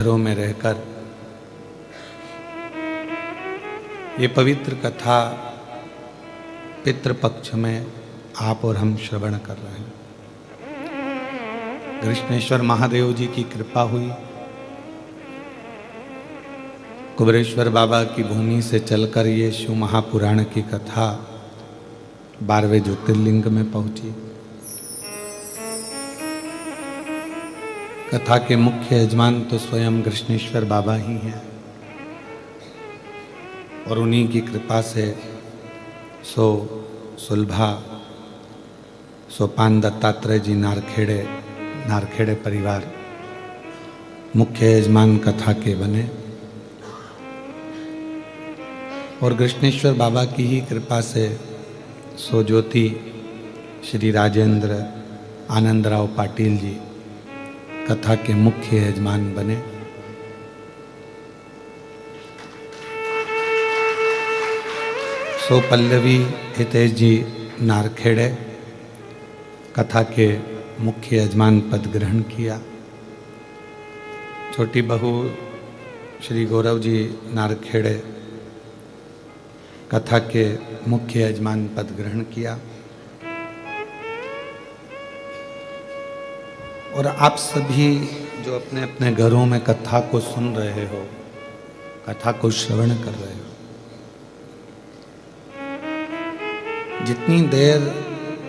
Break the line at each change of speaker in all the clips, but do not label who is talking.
घरों में रहकर ये पवित्र कथा पितृपक्ष में आप और हम श्रवण कर रहे हैं। कृष्णेश्वर महादेव जी की कृपा हुई, कुबेरेश्वर बाबा की भूमि से चलकर ये शिव महापुराण की कथा 12वें ज्योतिर्लिंग में पहुंची। कथा के मुख्य यजमान तो स्वयं कृष्णेश्वर बाबा ही हैं और उन्हीं की कृपा से सुलभा सोपान दत्तात्रेय जी नारखेड़े परिवार मुख्य यजमान कथा के बने और कृष्णेश्वर बाबा की ही कृपा से ज्योति श्री राजेंद्र आनंदराव पाटिल जी कथा के मुख्य यजमान बने। पल्लवी हितेश जी नारखेड़े कथा के मुख्य यजमान पद ग्रहण किया। छोटी बहू श्री गौरव जी नारखेड़े कथा के मुख्य यजमान पद ग्रहण किया और आप सभी जो अपने अपने घरों में कथा को सुन रहे हो, कथा को श्रवण कर रहे हो, जितनी देर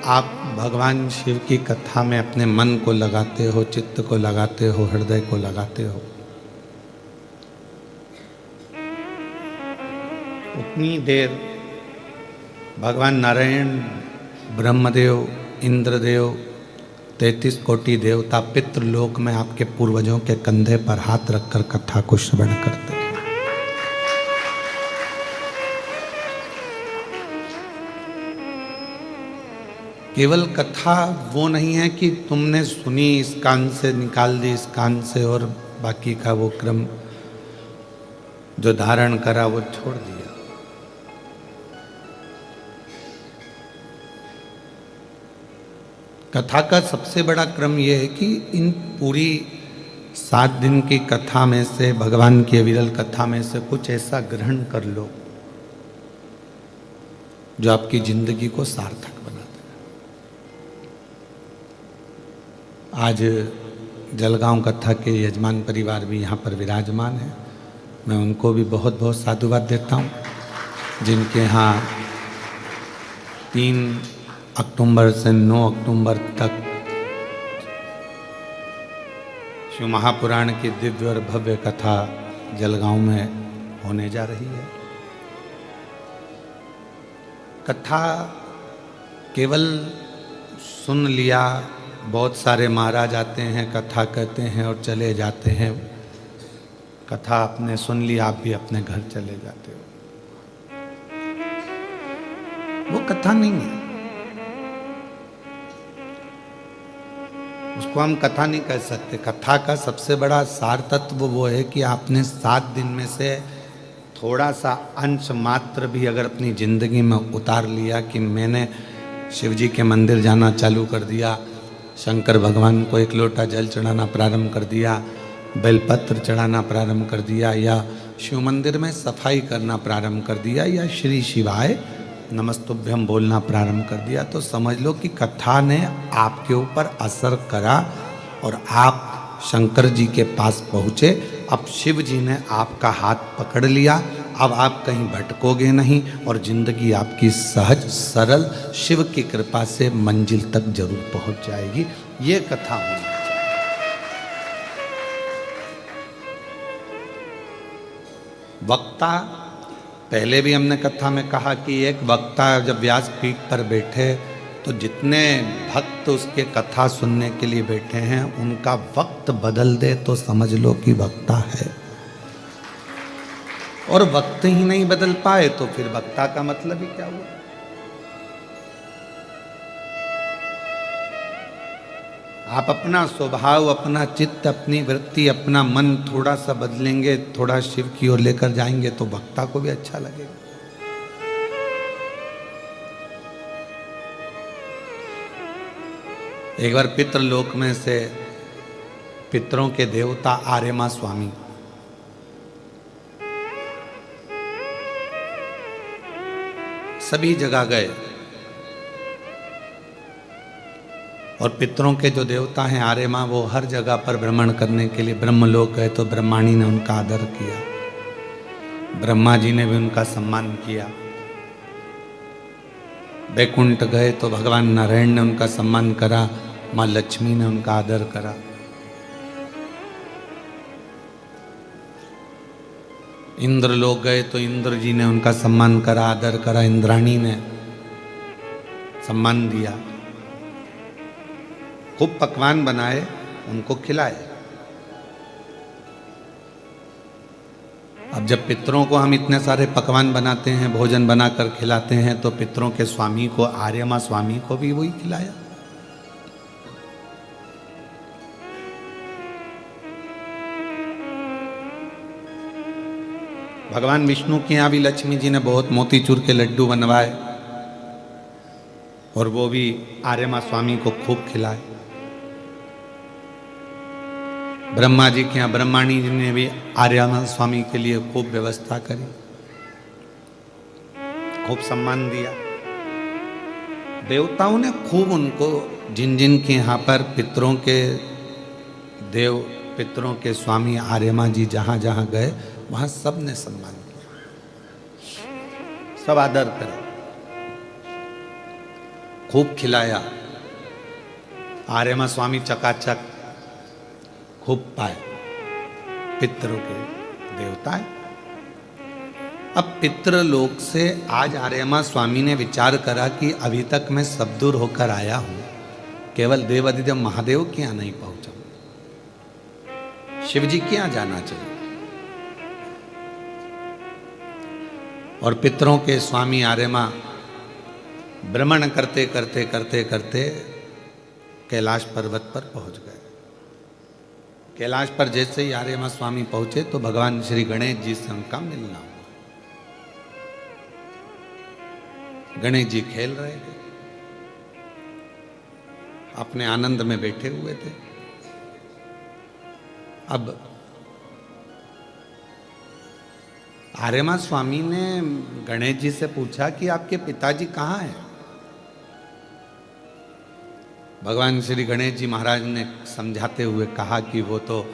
आप भगवान शिव की कथा में अपने मन को लगाते हो, चित्त को लगाते हो, हृदय को लगाते हो, उतनी देर भगवान नारायण, ब्रह्मदेव, इंद्रदेव, 33 कोटि देवता पितृलोक में आपके पूर्वजों के कंधे पर हाथ रखकर कथा को श्रवण करते हैं। केवल कथा वो नहीं है कि तुमने सुनी, इस कान से निकाल दी, इस कान से, और बाकी का वो क्रम जो धारण करा वो छोड़ दिया। कथा का सबसे बड़ा क्रम यह है कि इन पूरी 7 दिन की कथा में से, भगवान की अविरल कथा में से कुछ ऐसा ग्रहण कर लो जो आपकी जिंदगी को सार्थक बना दे। आज जलगांव कथा के यजमान परिवार भी यहाँ पर विराजमान है। मैं उनको भी बहुत बहुत साधुवाद देता हूँ, जिनके यहाँ 3 अक्टूबर से 9 अक्टूबर तक शिव महापुराण की दिव्य और भव्य कथा जलगांव में होने जा रही है। कथा केवल सुन लिया, बहुत सारे महाराज आते हैं, कथा कहते हैं और चले जाते हैं। कथा आपने सुन ली, आप भी अपने घर चले जाते हो, वो कथा नहीं है। उसको हम कथा नहीं कह सकते। कथा का सबसे बड़ा सार तत्व वो है कि आपने 7 दिन में से थोड़ा सा अंश मात्र भी अगर अपनी जिंदगी में उतार लिया कि मैंने शिव जी के मंदिर जाना चालू कर दिया, शंकर भगवान को 1 लोटा जल चढ़ाना प्रारंभ कर दिया, बेलपत्र चढ़ाना प्रारंभ कर दिया, या शिव मंदिर में सफाई करना प्रारंभ कर दिया, या श्री शिवाय नमस्तुभ्यम बोलना प्रारंभ कर दिया, तो समझ लो कि कथा ने आपके ऊपर असर करा और आप शंकर जी के पास पहुँचे। अब शिव जी ने आपका हाथ पकड़ लिया, अब आप कहीं भटकोगे नहीं और जिंदगी आपकी सहज सरल शिव की कृपा से मंजिल तक जरूर पहुँच जाएगी। ये कथा होनी चाहिए। वक्ता, पहले भी हमने कथा में कहा कि एक वक्ता जब व्यासपीठ पर बैठे तो जितने भक्त उसके कथा सुनने के लिए बैठे हैं उनका वक्त बदल दे तो समझ लो कि वक्ता है। और वक्त ही नहीं बदल पाए तो फिर वक्ता का मतलब ही क्या हुआ। आप अपना स्वभाव, अपना चित्त, अपनी वृत्ति, अपना मन थोड़ा सा बदलेंगे, थोड़ा शिव की ओर लेकर जाएंगे तो वक्ता को भी अच्छा लगेगा। एक बार पितृलोक में से पितरों के देवता आर्यमा स्वामी सभी जगह गए और पितरों के जो देवता हैं आर्य माँ, वो हर जगह पर भ्रमण करने के लिए ब्रह्मलोक गए तो ब्रह्माणी ने उनका आदर किया, ब्रह्मा जी ने भी उनका सम्मान किया। वैकुंठ गए तो भगवान नारायण ने उनका सम्मान करा, माँ लक्ष्मी ने उनका आदर करा। इंद्र लोग गए तो इंद्र जी ने उनका सम्मान करा, आदर करा, इंद्राणी ने सम्मान दिया। खूब पकवान बनाए, उनको खिलाए। अब जब पितरों को हम इतने सारे पकवान बनाते हैं, भोजन बनाकर खिलाते हैं, तो पितरों के स्वामी को, आर्यमा स्वामी को भी वही खिलाया। भगवान विष्णु के यहाँ भी लक्ष्मी जी ने बहुत मोतीचूर के लड्डू बनवाए और वो भी आर्यमा स्वामी को खूब खिलाए। ब्रह्मा जी के यहाँ ब्रह्माणी जी ने भी आर्यमा स्वामी के लिए खूब व्यवस्था करी, खूब सम्मान दिया। देवताओं ने खूब उनको, जिन जिन के यहाँ पर पितरों के देव, पितरों के स्वामी आर्यमा जी जहाँ जहाँ गए वहाँ सब ने सम्मान किया, सब आदर करा, खूब खिलाया। आर्यमा स्वामी चकाचक खूब पाए, पितरों के देवता है। अब पितृलोक से आज आर्यमा स्वामी ने विचार करा कि अभी तक मैं सब दूर होकर आया हूं, केवल देवाधिदेव महादेव के यहाँ नहीं पहुंचा, शिव जी के यहाँ जाना चाहिए। और पितरों के स्वामी आर्यमा भ्रमण करते करते करते करते कैलाश पर्वत पर पहुंच गए। कैलाश पर जैसे ही आर्यमा स्वामी पहुंचे तो भगवान श्री गणेश जी से उनका मिलना हुआ। गणेश जी खेल रहे थे, अपने आनंद में बैठे हुए थे। अब आर्यमा स्वामी ने गणेश जी से पूछा कि आपके पिताजी कहाँ हैं? भगवान श्री गणेश जी महाराज ने समझाते हुए कहा कि वो तो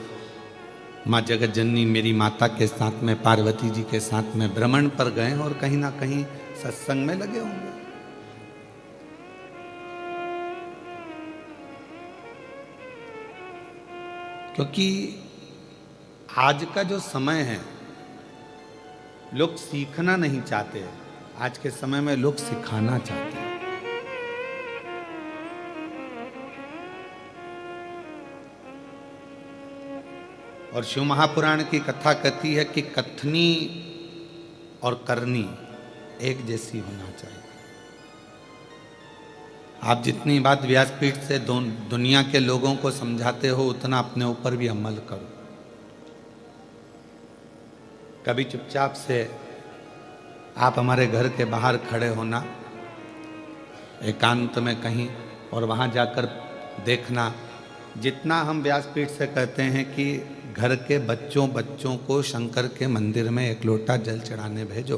माँ जगत जननी मेरी माता के साथ में, पार्वती जी के साथ में भ्रमण पर गए और कहीं ना कहीं सत्संग में लगे होंगे। क्योंकि आज का जो समय है, लोग सीखना नहीं चाहते, आज के समय में लोग सिखाना चाहते हैं। और शिव महापुराण की कथा कहती है कि कथनी और करनी एक जैसी होना चाहिए। आप जितनी बात व्यासपीठ से दुनिया के लोगों को समझाते हो, उतना अपने ऊपर भी अमल करो। कभी चुपचाप से आप हमारे घर के बाहर खड़े होना एकांत में कहीं, और वहाँ जाकर देखना, जितना हम व्यासपीठ से कहते हैं कि घर के बच्चों को शंकर के मंदिर में एक लोटा जल चढ़ाने भेजो,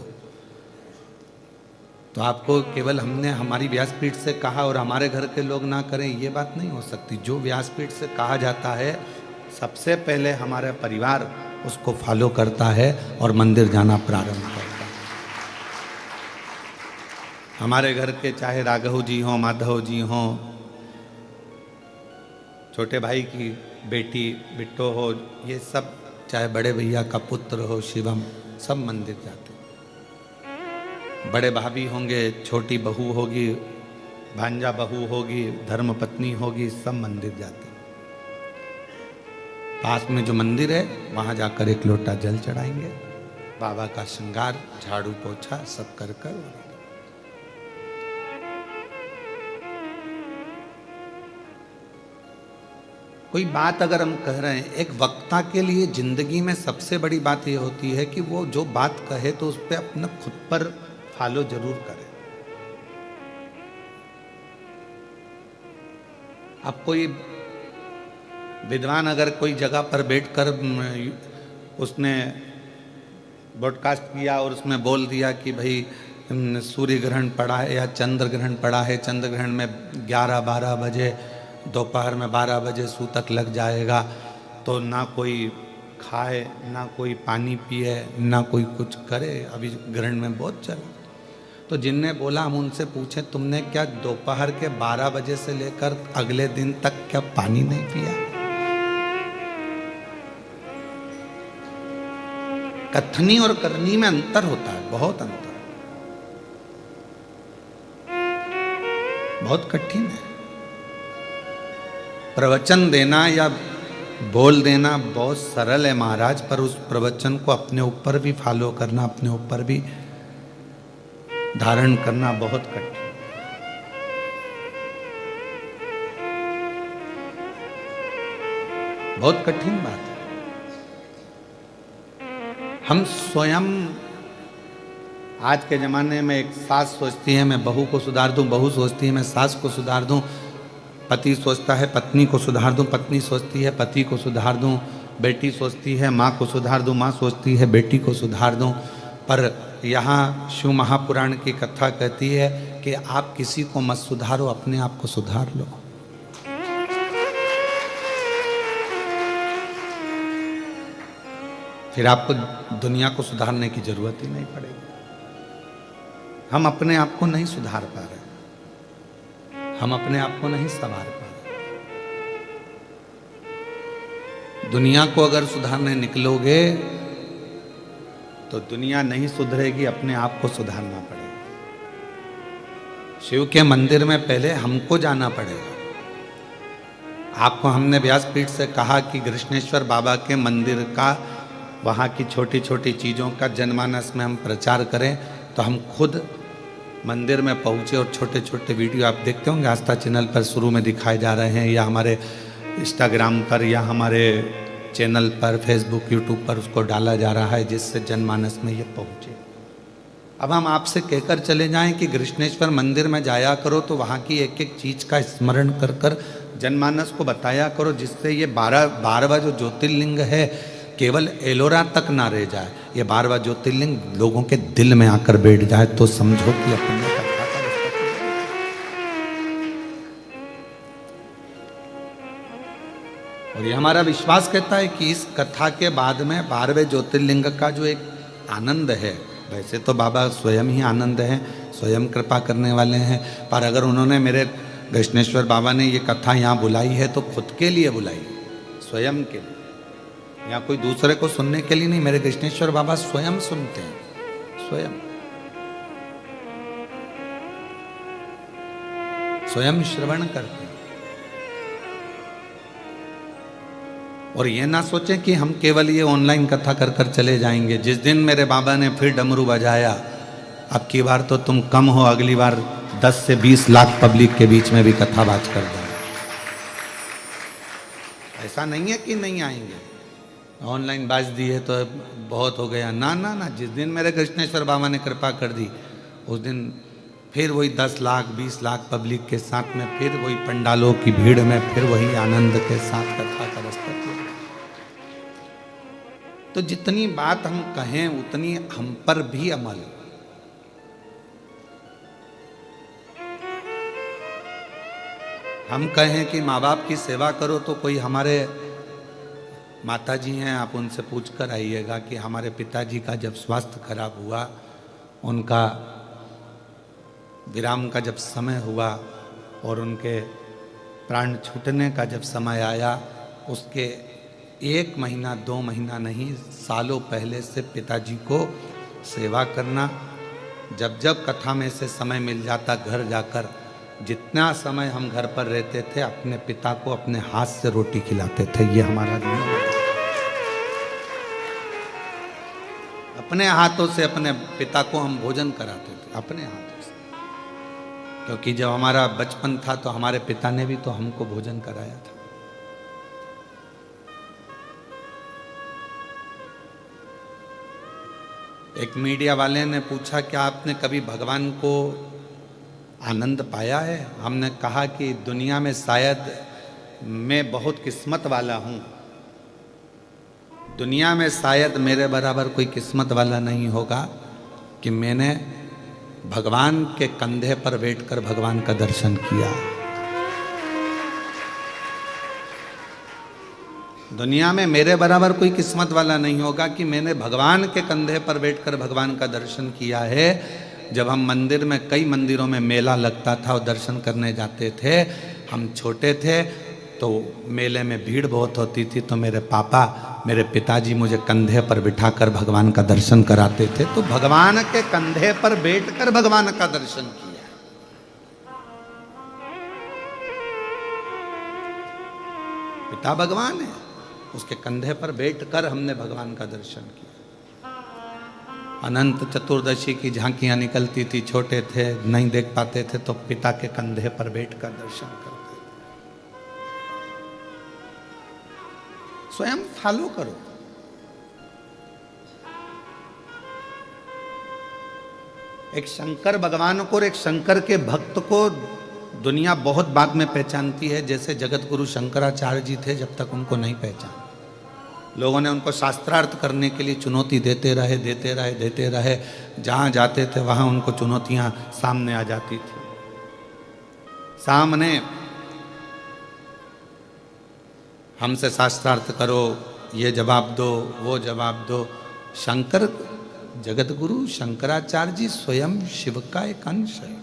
तो आपको केवल हमने हमारी व्यासपीठ से कहा और हमारे घर के लोग ना करें, ये बात नहीं हो सकती। जो व्यासपीठ से कहा जाता है, सबसे पहले हमारा परिवार उसको फॉलो करता है और मंदिर जाना प्रारंभ करता है। हमारे घर के चाहे राघव जी हों, माधव जी हों, छोटे भाई की बेटी बिट्टो हो, ये सब, चाहे बड़े भैया का पुत्र हो शिवम, सब मंदिर जाते। बड़े भाभी होंगे, छोटी बहू होगी, भांजा बहू होगी, धर्म पत्नी होगी, सब मंदिर जाते। पास में जो मंदिर है वहाँ जाकर एक लोटा जल चढ़ाएंगे, बाबा का श्रृंगार, झाड़ू पोछा सब कर कर। कोई बात अगर हम कह रहे हैं, एक वक्ता के लिए जिंदगी में सबसे बड़ी बात ये होती है कि वो जो बात कहे तो उस पर अपना खुद पर फॉलो जरूर करे। अब कोई विद्वान अगर कोई जगह पर बैठकर उसने ब्रॉडकास्ट किया और उसमें बोल दिया कि भाई सूर्य ग्रहण पड़ा है या चंद्र ग्रहण पड़ा है, चंद्र ग्रहण में 11-12 बजे दोपहर में 12 बजे सूतक लग जाएगा, तो ना कोई खाए ना कोई पानी पिए ना कोई कुछ करे। अभी ग्रहण में बहुत चला, तो जिनने बोला हम उनसे पूछे तुमने क्या दोपहर के 12 बजे से लेकर अगले दिन तक क्या पानी नहीं पिया? कथनी और करनी में अंतर होता है, बहुत अंतर, बहुत कठिन है। प्रवचन देना या बोल देना बहुत सरल है महाराज, पर उस प्रवचन को अपने ऊपर भी फॉलो करना, अपने ऊपर भी धारण करना बहुत कठिन। बहुत कठिन बात है। हम स्वयं आज के जमाने में, एक सास सोचती है मैं बहू को सुधार दूं, बहू सोचती है मैं सास को सुधार दूं, पति सोचता है पत्नी को सुधार दूं, पत्नी सोचती है पति को सुधार दूं, बेटी सोचती है माँ को सुधार दूं, माँ सोचती है बेटी को सुधार दूं। पर यहाँ शिव महापुराण की कथा कहती है कि आप किसी को मत सुधारो, अपने आप को सुधार लो। फिर आपको दुनिया को सुधारने की जरूरत ही नहीं पड़ेगी। हम अपने आप को नहीं सुधार पा रहे, हम अपने आप को नहीं संवार पा रहे। दुनिया को अगर सुधारने निकलोगे तो दुनिया नहीं सुधरेगी, अपने आप को सुधारना पड़ेगा। शिव के मंदिर में पहले हमको जाना पड़ेगा। आपको हमने व्यासपीठ से कहा कि कृष्णेश्वर बाबा के मंदिर का, वहाँ की छोटी छोटी चीज़ों का जनमानस में हम प्रचार करें, तो हम खुद मंदिर में पहुँचे और छोटे छोटे वीडियो आप देखते होंगे आस्था चैनल पर शुरू में दिखाए जा रहे हैं, या हमारे इंस्टाग्राम पर या हमारे चैनल पर फेसबुक यूट्यूब पर उसको डाला जा रहा है, जिससे जनमानस में ये पहुँचे। अब हम आपसे कहकर चले जाएं कि कृष्णेश्वर मंदिर में जाया करो, तो वहाँ की एक एक चीज़ का स्मरण कर कर जनमानस को बताया करो, जिससे ये 12वां जो ज्योतिर्लिंग है केवल एलोरा तक ना रह जाए, ये 12वां ज्योतिर्लिंग लोगों के दिल में आकर बैठ जाए, तो समझो कि अपने कथा का और ये हमारा विश्वास कहता है कि इस कथा के बाद में 12वें ज्योतिर्लिंग का जो एक आनंद है, वैसे तो बाबा स्वयं ही आनंद हैं, स्वयं कृपा करने वाले हैं, पर अगर उन्होंने मेरे कृष्णेश्वर बाबा ने ये कथा यहाँ बुलाई है तो खुद के लिए बुलाई, स्वयं के लिए, या कोई दूसरे को सुनने के लिए नहीं। मेरे कृष्णेश्वर बाबा स्वयं सुनते हैं, स्वयं श्रवण करते हैं। और ये ना सोचें कि हम केवल ये ऑनलाइन कथा कर कर चले जाएंगे। जिस दिन मेरे बाबा ने फिर डमरू बजाया, अब की बार तो तुम कम हो, अगली बार 10 से 20 लाख पब्लिक के बीच में भी कथा बाज कर दो। ऐसा नहीं है कि नहीं आएंगे, ऑनलाइन बाज दी है तो बहुत हो गया, ना ना ना। जिस दिन मेरे कृष्णेश्वर बाबा ने कृपा कर दी, उस दिन फिर वही 10 लाख 20 लाख पब्लिक के साथ में, फिर वही पंडालों की भीड़ में, फिर वही आनंद के साथ कथा का रास्ता। तो जितनी बात हम कहें उतनी हम पर भी अमल। हम कहें कि माँ बाप की सेवा करो, तो कोई हमारे माताजी हैं, आप उनसे पूछ कर आइएगा कि हमारे पिताजी का जब स्वास्थ्य खराब हुआ, उनका विराम का जब समय हुआ और उनके प्राण छूटने का जब समय आया, उसके 1 महीना 2 महीना नहीं, सालों पहले से पिताजी को सेवा करना। जब जब कथा में से समय मिल जाता, घर जाकर जितना समय हम घर पर रहते थे, अपने पिता को अपने हाथ से रोटी खिलाते थे। ये हमारा नियम है। अपने हाथों से अपने पिता को हम भोजन कराते थे, अपने हाथों से। क्योंकि जब हमारा बचपन था तो हमारे पिता ने भी तो हमको भोजन कराया था। एक मीडिया वाले ने पूछा कि आपने कभी भगवान को आनंद पाया है? हमने कहा कि दुनिया में शायद मैं बहुत किस्मत वाला हूँ, दुनिया में शायद मेरे बराबर कोई किस्मत वाला नहीं होगा कि मैंने भगवान के कंधे पर बैठकर भगवान का दर्शन किया। दुनिया में मेरे बराबर कोई किस्मत वाला नहीं होगा कि मैंने भगवान के कंधे पर बैठकर भगवान का दर्शन किया है। जब हम मंदिर में, कई मंदिरों में मेला लगता था और दर्शन करने जाते थे, हम छोटे थे तो मेले में भीड़ बहुत होती थी, तो मेरे पापा, मेरे पिताजी मुझे कंधे पर बिठाकर भगवान का दर्शन कराते थे। तो भगवान के कंधे पर बैठकर भगवान का दर्शन किया। पिता भगवान है, उसके कंधे पर बैठकर हमने भगवान का दर्शन किया। अनंत चतुर्दशी की झांकियां निकलती थी, छोटे थे नहीं देख पाते थे, तो पिता के कंधे पर बैठकर दर्शन करते। स्वयं फॉलो करो। एक शंकर भगवान को और एक शंकर के भक्त को दुनिया बहुत बाद में पहचानती है। जैसे जगत गुरु शंकराचार्य जी थे, जब तक उनको नहीं पहचान, लोगों ने उनको शास्त्रार्थ करने के लिए चुनौती देते रहे। जहां जाते थे वहां उनको चुनौतियां सामने आ जाती थी। सामने हमसे शास्त्रार्थ करो, ये जवाब दो, वो जवाब दो। शंकर, जगत गुरु शंकराचार्य जी स्वयं शिव का एक अंश है।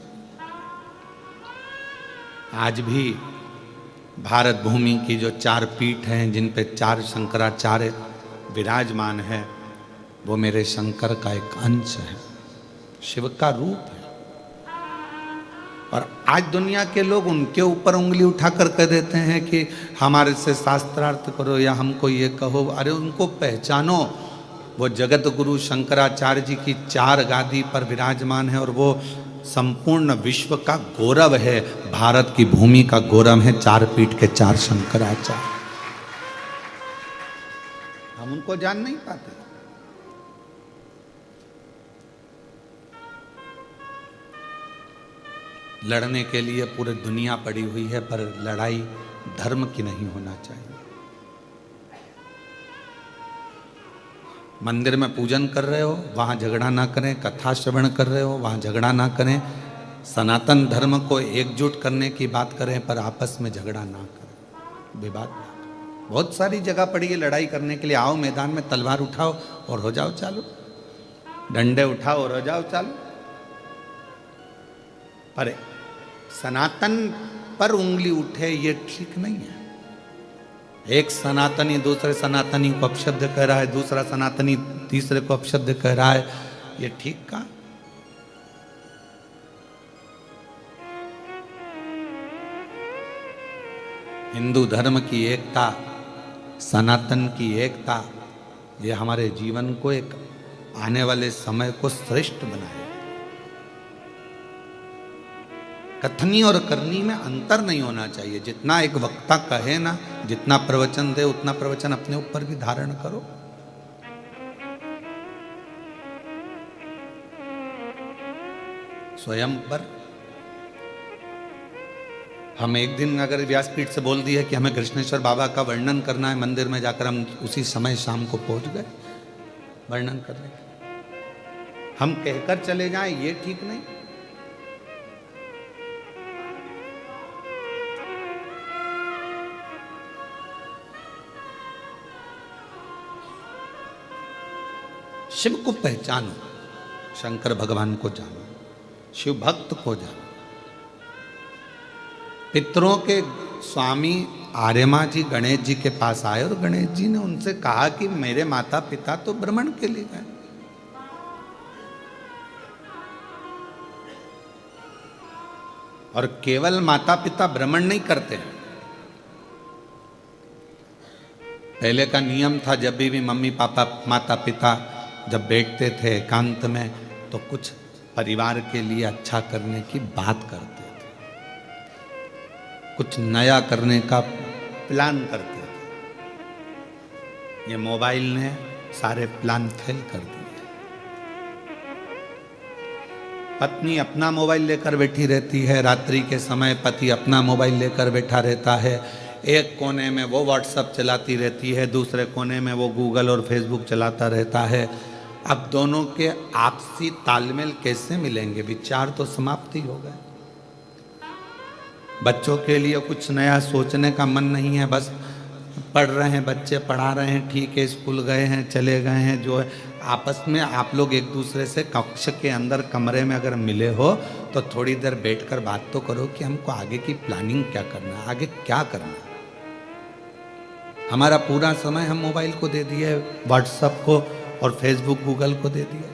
आज भी भारत भूमि की जो 4 पीठ हैं, जिन पे 4 शंकराचार्य विराजमान है, वो मेरे शंकर का एक अंश है, शिव का रूप है। और आज दुनिया के लोग उनके ऊपर उंगली उठाकर कह देते हैं कि हमारे से शास्त्रार्थ करो या हमको ये कहो। अरे उनको पहचानो, वो जगत गुरु शंकराचार्य जी की 4 गादी पर विराजमान है और वो संपूर्ण विश्व का गौरव है, भारत की भूमि का गौरव है 4 पीठ के 4 शंकराचार्य। हम उनको जान नहीं पाते। लड़ने के लिए पूरी दुनिया पड़ी हुई है, पर लड़ाई धर्म की नहीं होना चाहिए। मंदिर में पूजन कर रहे हो, वहां झगड़ा ना करें। कथा श्रवण कर रहे हो, वहां झगड़ा ना करें। सनातन धर्म को एकजुट करने की बात करें, पर आपस में झगड़ा ना करें, विवाद ना करें। बहुत सारी जगह पड़ी है लड़ाई करने के लिए। आओ मैदान में, तलवार उठाओ और हो जाओ चालू, डंडे उठाओ और हो जाओ चालू। पर सनातन पर उंगली उठे, ये ठीक नहीं है। एक सनातनी दूसरे सनातनी को अपशब्द कह रहा है, दूसरा सनातनी तीसरे को अपशब्द कह रहा है, ये ठीक का? हिंदू धर्म की एकता, सनातन की एकता, ये हमारे जीवन को, एक आने वाले समय को श्रेष्ठ बनाए। कथनी और करनी में अंतर नहीं होना चाहिए। जितना एक वक्ता कहे ना, जितना प्रवचन दे, उतना प्रवचन अपने ऊपर भी धारण करो। स्वयं पर हम एक दिन अगर व्यासपीठ से बोल दिया कि हमें कृष्णेश्वर बाबा का वर्णन करना है मंदिर में जाकर, हम उसी समय शाम को पहुंच गए वर्णन करने। हम कहकर चले जाएं, ये ठीक नहीं। शिव को पहचानो, शंकर भगवान को जानो, शिव भक्त को जानो। पितरों के स्वामी आर्यमा जी गणेश जी के पास आए और गणेश जी ने उनसे कहा कि मेरे माता पिता तो भ्रमण के लिए गए, और केवल माता पिता भ्रमण नहीं करते हैं। पहले का नियम था, जब भी मम्मी पापा माता पिता जब बैठते थे एकांत में, तो कुछ परिवार के लिए अच्छा करने की बात करते थे, कुछ नया करने का प्लान करते थे। ये मोबाइल ने सारे प्लान फेल कर दिए। पत्नी अपना मोबाइल लेकर बैठी रहती है, रात्रि के समय पति अपना मोबाइल लेकर बैठा रहता है। एक कोने में वो व्हाट्सएप चलाती रहती है, दूसरे कोने में वो गूगल और फेसबुक चलाता रहता है। अब दोनों के आपसी तालमेल कैसे मिलेंगे? विचार तो समाप्ति हो गए। बच्चों के लिए कुछ नया सोचने का मन नहीं है, बस पढ़ रहे हैं बच्चे, पढ़ा रहे हैं, ठीक है, स्कूल गए हैं, चले गए हैं। जो है आपस में आप लोग एक दूसरे से कक्ष के अंदर कमरे में अगर मिले हो तो थोड़ी देर बैठकर बात तो करो कि हमको आगे की प्लानिंग क्या करना है, आगे क्या करना है। हमारा पूरा समय हम मोबाइल को दे दिए, व्हाट्सएप को और फेसबुक गूगल को दे दिया।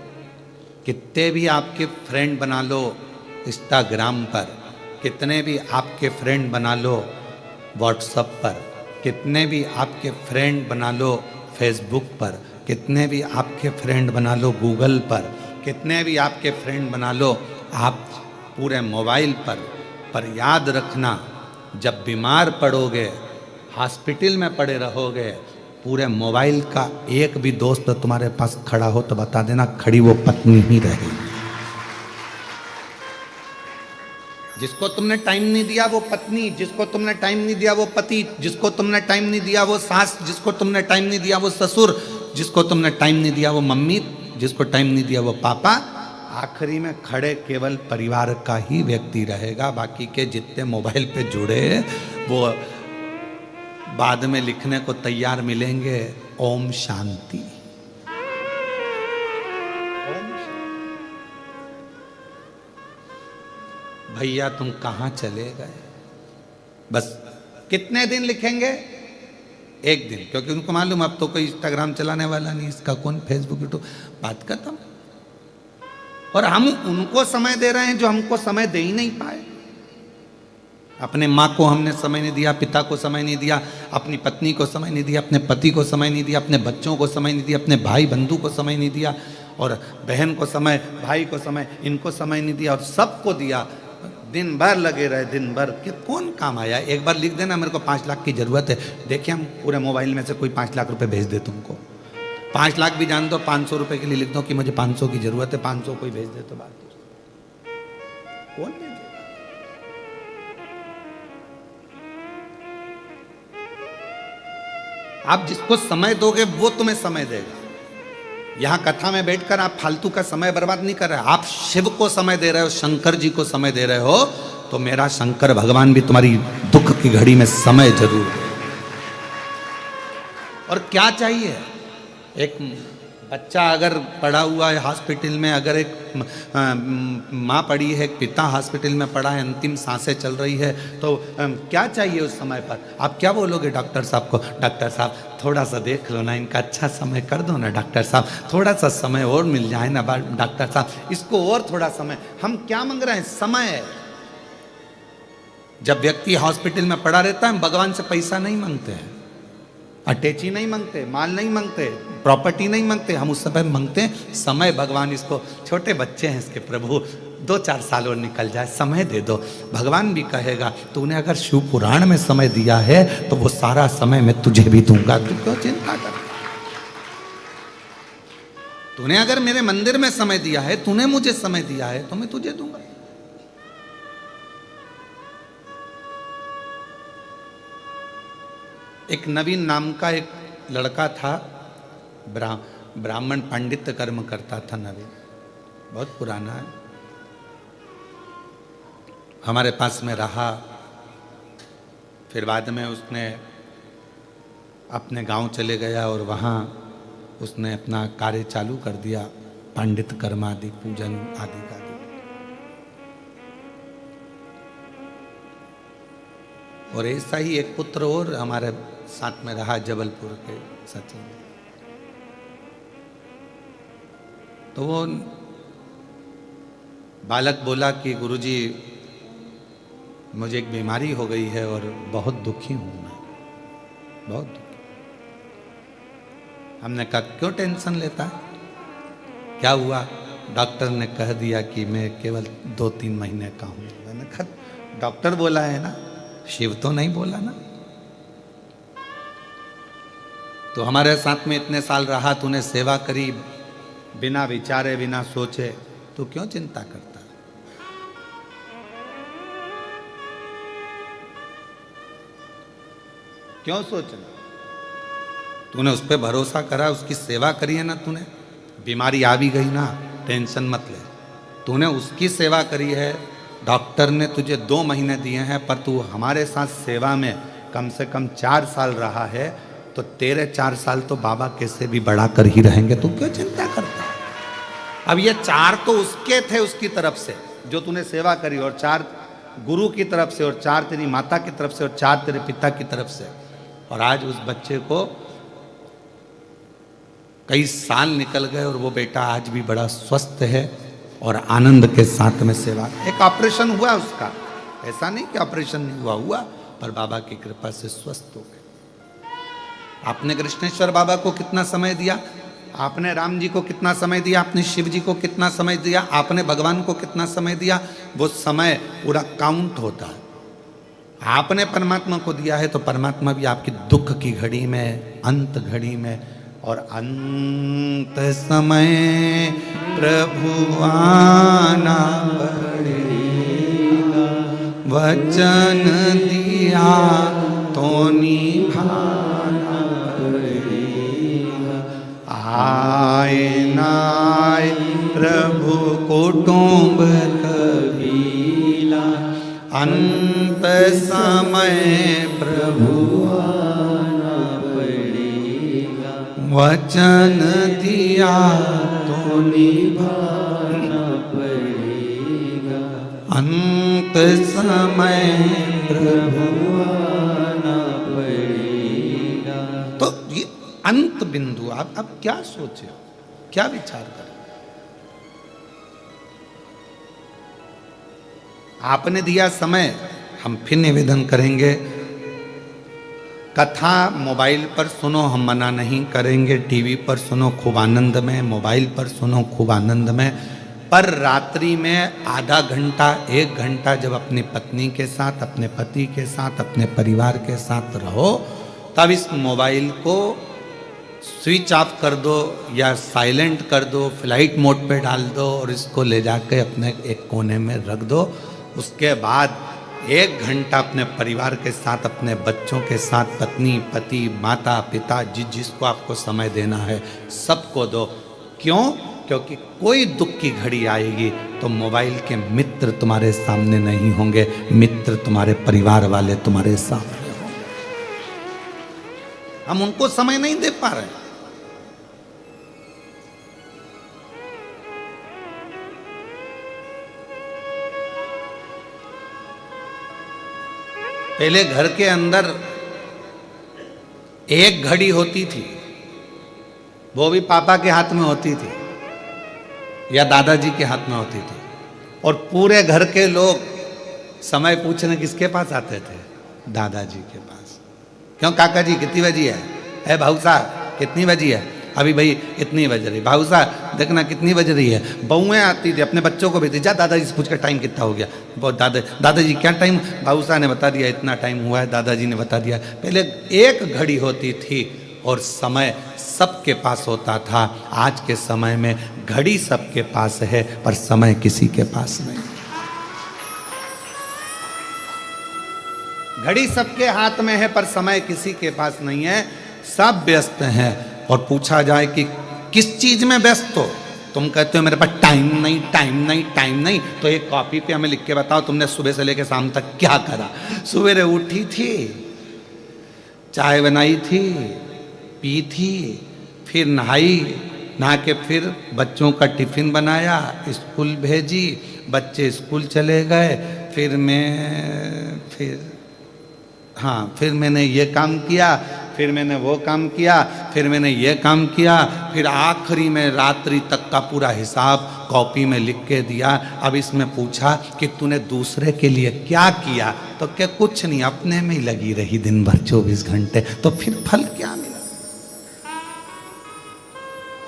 कितने भी आपके फ्रेंड बना लो इंस्टाग्राम पर, कितने भी आपके फ्रेंड बना लो व्हाट्सएप पर, कितने भी आपके फ्रेंड बना लो फेसबुक पर, कितने भी आपके फ्रेंड बना लो गूगल पर, कितने भी आपके फ्रेंड बना लो आप पूरे मोबाइल पर याद रखना, जब बीमार पड़ोगे, हॉस्पिटल में पड़े रहोगे, पूरे मोबाइल का एक भी दोस्त तुम्हारे पास खड़ा हो तो बता देना, खड़ी वो पत्नी ही रहेगी। जिसको तुमने टाइम नहीं दिया वो पत्नी, जिसको तुमने टाइम नहीं दिया वो पति, जिसको तुमने टाइम नहीं दिया वो सास, जिसको तुमने टाइम नहीं दिया वो ससुर, जिसको तुमने टाइम नहीं दिया वो मम्मी, जिसको टाइम नहीं दिया वो पापा। आखिरी में खड़े केवल परिवार का ही व्यक्ति रहेगा। बाकी के जितने मोबाइल पे जुड़े वो बाद में लिखने को तैयार मिलेंगे, ओम शांति। भैया तुम कहां चले गए? बस कितने दिन लिखेंगे? एक दिन, क्योंकि उनको मालूम अब तो कोई इंस्टाग्राम चलाने वाला नहीं, इसका कौन फेसबुक यूट्यूब, बात खत्म। और हम उनको समय दे रहे हैं जो हमको समय दे ही नहीं पाए। अपने माँ को हमने समय नहीं दिया, पिता को समय नहीं दिया, अपनी पत्नी को समय नहीं दिया, अपने पति को समय नहीं दिया, अपने बच्चों को समय नहीं दिया, अपने भाई बंधु को समय नहीं दिया, और बहन को समय, भाई को समय, इनको समय नहीं दिया, और सबको दिया। दिन भर लगे रहे, दिन भर कि कौन काम आया? एक बार लिख देना मेरे को 5 लाख की जरूरत है, देखिए हम पूरे मोबाइल में से कोई 5 लाख रुपए भेज दे तुमको। 5 लाख भी जान दो, 500 रुपए के लिए लिख दो कि मुझे 500 की जरूरत है, 500 कोई भेज दे तो बात कौन भेजेगा? आप जिसको समय दोगे वो तुम्हें समय देगा। यहां कथा में बैठकर आप फालतू का समय बर्बाद नहीं कर रहे, आप शिव को समय दे रहे हो, शंकर जी को समय दे रहे हो, तो मेरा शंकर भगवान भी तुम्हारी दुख की घड़ी में समय जरूर दे। और क्या चाहिए? एक बच्चा अगर पड़ा हुआ है हॉस्पिटल में, अगर एक माँ पड़ी है, एक पिता हॉस्पिटल में पड़ा है, अंतिम सांसें चल रही है, तो क्या चाहिए उस समय पर? आप क्या बोलोगे डॉक्टर साहब को? डॉक्टर साहब थोड़ा सा देख लो ना, इनका अच्छा समय कर दो ना डॉक्टर साहब, थोड़ा सा समय और मिल जाए ना डॉक्टर साहब, इसको और थोड़ा समय। हम क्या मांग रहे हैं? समय। जब व्यक्ति हॉस्पिटल में पड़ा रहता है, हम भगवान से पैसा नहीं मांगते हैं, अटैची नहीं मांगते, माल नहीं मांगते, प्रॉपर्टी नहीं मांगते, हम उस समय मांगते हैं समय। भगवान इसको, छोटे बच्चे हैं इसके, प्रभु 2-4 साल और निकल जाए, समय दे दो। भगवान भी कहेगा तूने अगर शिव पुराण में समय दिया है तो वो सारा समय मैं तुझे भी दूंगा, तू क्यों चिंता कर? तूने अगर मेरे मंदिर में समय दिया है, तूने मुझे समय दिया है, तो मैं तुझे दूंगा। एक नवीन नाम का एक लड़का था, ब्राह्मण पंडित कर्म करता था, नवीन, बहुत पुराना है, हमारे पास में रहा। फिर बाद में उसने अपने गांव चले गया और वहाँ उसने अपना कार्य चालू कर दिया, पंडित कर्म आदि, पूजन आदि का। और ऐसा ही एक पुत्र और हमारे साथ में रहा, जबलपुर के सचिन। तो वो बालक बोला कि गुरुजी मुझे एक बीमारी हो गई है और बहुत दुखी हूं मैं, बहुत दुखी। हमने कहा क्यों टेंशन लेता है, क्या हुआ? डॉक्टर ने कह दिया कि मैं केवल 2-3 महीने का हूं। मैंने कहा डॉक्टर बोला है ना, शिव तो नहीं बोला ना। तो हमारे साथ में इतने साल रहा, तूने सेवा करी, बिना विचारे बिना सोचे, तू क्यों चिंता करता? क्यों सोचना? तूने उस पर भरोसा करा, उसकी सेवा करी है ना तूने, बीमारी आ भी गई ना, टेंशन मत ले, तूने उसकी सेवा करी है, डॉक्टर ने तुझे 2 महीने दिए हैं, पर तू हमारे साथ सेवा में कम से कम 4 साल रहा है, तो तेरे 4 साल तो बाबा कैसे भी बढ़ा कर ही रहेंगे, तू क्यों चिंता करता है? अब ये 4 तो उसके थे, उसकी तरफ से जो तूने सेवा करी, और 4 गुरु की तरफ से, और 4 तेरी माता की तरफ से, और 4 तेरे पिता की तरफ से। और आज उस बच्चे को कई साल निकल गए और वो बेटा आज भी बड़ा स्वस्थ है और आनंद के साथ में सेवा। एक ऑपरेशन हुआ उसका, ऐसा नहीं कि ऑपरेशन नहीं हुआ, पर बाबा की कृपा से स्वस्थ हो गए। आपने कृष्णेश्वर बाबा को कितना समय दिया, आपने राम जी को कितना समय दिया, आपने शिव जी को कितना समय दिया, आपने भगवान को कितना समय दिया, वो समय पूरा काउंट होता है। आपने परमात्मा को दिया है तो परमात्मा भी आपकी दुख की घड़ी में, अंत घड़ी में, और अंत समय प्रभु आना पड़ेगा, वचन दिया तो निभाना पड़ेगा। आए नाए प्रभु कुटुंब कबीला, अंत समय प्रभु आना पड़ेगा, वचन दिया तो निभाना पड़ेगा, अंत समय प्रभु आना पड़ेगा। तो ये अंत बिंदु, आप क्या सोचे, क्या विचार करें? आपने दिया समय, हम फिर निवेदन करेंगे, कथा मोबाइल पर सुनो, हम मना नहीं करेंगे, टीवी पर सुनो खूब आनंद में, मोबाइल पर सुनो खूब आनंद में, पर रात्रि में आधा घंटा 1 घंटा जब अपनी पत्नी के साथ, अपने पति के साथ, अपने परिवार के साथ रहो, तब इस मोबाइल को स्विच ऑफ कर दो या साइलेंट कर दो, फ्लाइट मोड पे डाल दो और इसको ले जाके अपने एक कोने में रख दो। उसके बाद 1 घंटा अपने परिवार के साथ, अपने बच्चों के साथ, पत्नी, पति, माता, पिता, जिसको आपको समय देना है सबको दो। क्यों? क्योंकि कोई दुख की घड़ी आएगी तो मोबाइल के मित्र तुम्हारे सामने नहीं होंगे, मित्र तुम्हारे परिवार वाले तुम्हारे सामने होंगे। हम उनको समय नहीं दे पा रहे। पहले घर के अंदर एक घड़ी होती थी, वो भी पापा के हाथ में होती थी या दादाजी के हाथ में होती थी, और पूरे घर के लोग समय पूछने किसके पास आते थे? दादाजी के पास। क्यों काका जी कितनी बजी है? भाऊ साहब कितनी बजी है? अभी भाई इतनी बज रही। भाऊ साहब देखना कितनी बज रही है। बहुएं आती थी, अपने बच्चों को भेजती, जा दादाजी से पूछ कर टाइम कितना हो गया। बहुत दादाजी क्या टाइम? भाऊ साहब ने बता दिया इतना टाइम हुआ है, दादाजी ने बता दिया। पहले एक घड़ी होती थी और समय सबके पास होता था। आज के समय में घड़ी सबके पास है पर समय किसी के पास नहीं। घड़ी सबके हाथ में है पर समय किसी के पास नहीं है। सब व्यस्त हैं। और पूछा जाए कि किस चीज में व्यस्त हो, तुम कहते हो मेरे पास टाइम नहीं, टाइम नहीं, टाइम नहीं। तो एक कॉपी पे हमें लिख के बताओ तुमने सुबह से लेकर शाम तक क्या करा। सुबह उठी थी, चाय बनाई थी, पी थी, फिर नहाई, नहा के फिर बच्चों का टिफिन बनाया, स्कूल भेजी, बच्चे स्कूल चले गए, फिर मैंने ये काम किया, फिर मैंने वो काम किया, फिर मैंने ये काम किया, फिर आखिरी में रात्रि तक का पूरा हिसाब कॉपी में लिख के दिया। अब इसमें पूछा कि तूने दूसरे के लिए क्या किया, तो क्या कुछ नहीं, अपने में ही लगी रही दिन भर 24 घंटे। तो फिर फल क्या मिला?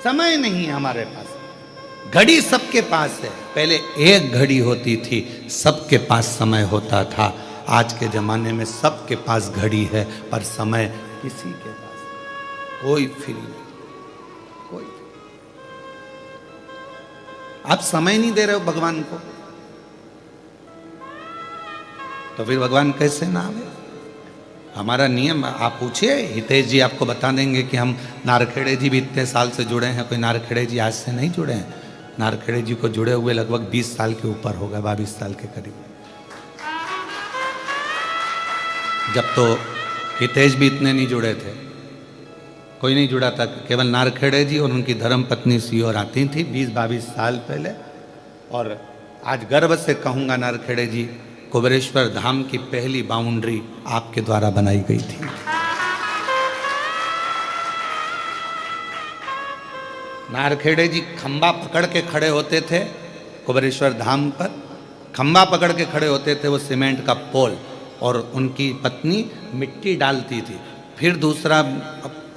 समय नहीं है हमारे पास। घड़ी सबके पास है। पहले एक घड़ी होती थी, सबके पास समय होता था। आज के जमाने में सबके पास घड़ी है पर समय किसी के पास कोई फ्री नहीं, कोई। आप समय नहीं दे रहे हो भगवान को, तो फिर भगवान कैसे ना आवे? हमारा नियम आप पूछिए, हितेश जी आपको बता देंगे कि हम नारखेड़े जी भी इतने साल से जुड़े हैं, कोई नारखेड़े जी आज से नहीं जुड़े हैं। नारखेड़े जी को जुड़े हुए लगभग 20 साल के ऊपर होगा, 22 साल के करीब। जब तो हितेश भी इतने नहीं जुड़े थे, कोई नहीं जुड़ा था, केवल नारखेड़े जी और उनकी धर्म पत्नी सीओर आती थी 20-22 साल पहले। और आज गर्व से कहूँगा नारखेड़े जी, कुबेरेश्वर धाम की पहली बाउंड्री आपके द्वारा बनाई गई थी। नारखेड़े जी खंबा पकड़ के खड़े होते थे कुबेरेश्वर धाम पर, खंबा पकड़ के खड़े होते थे वो सीमेंट का पोल, और उनकी पत्नी मिट्टी डालती थी, फिर दूसरा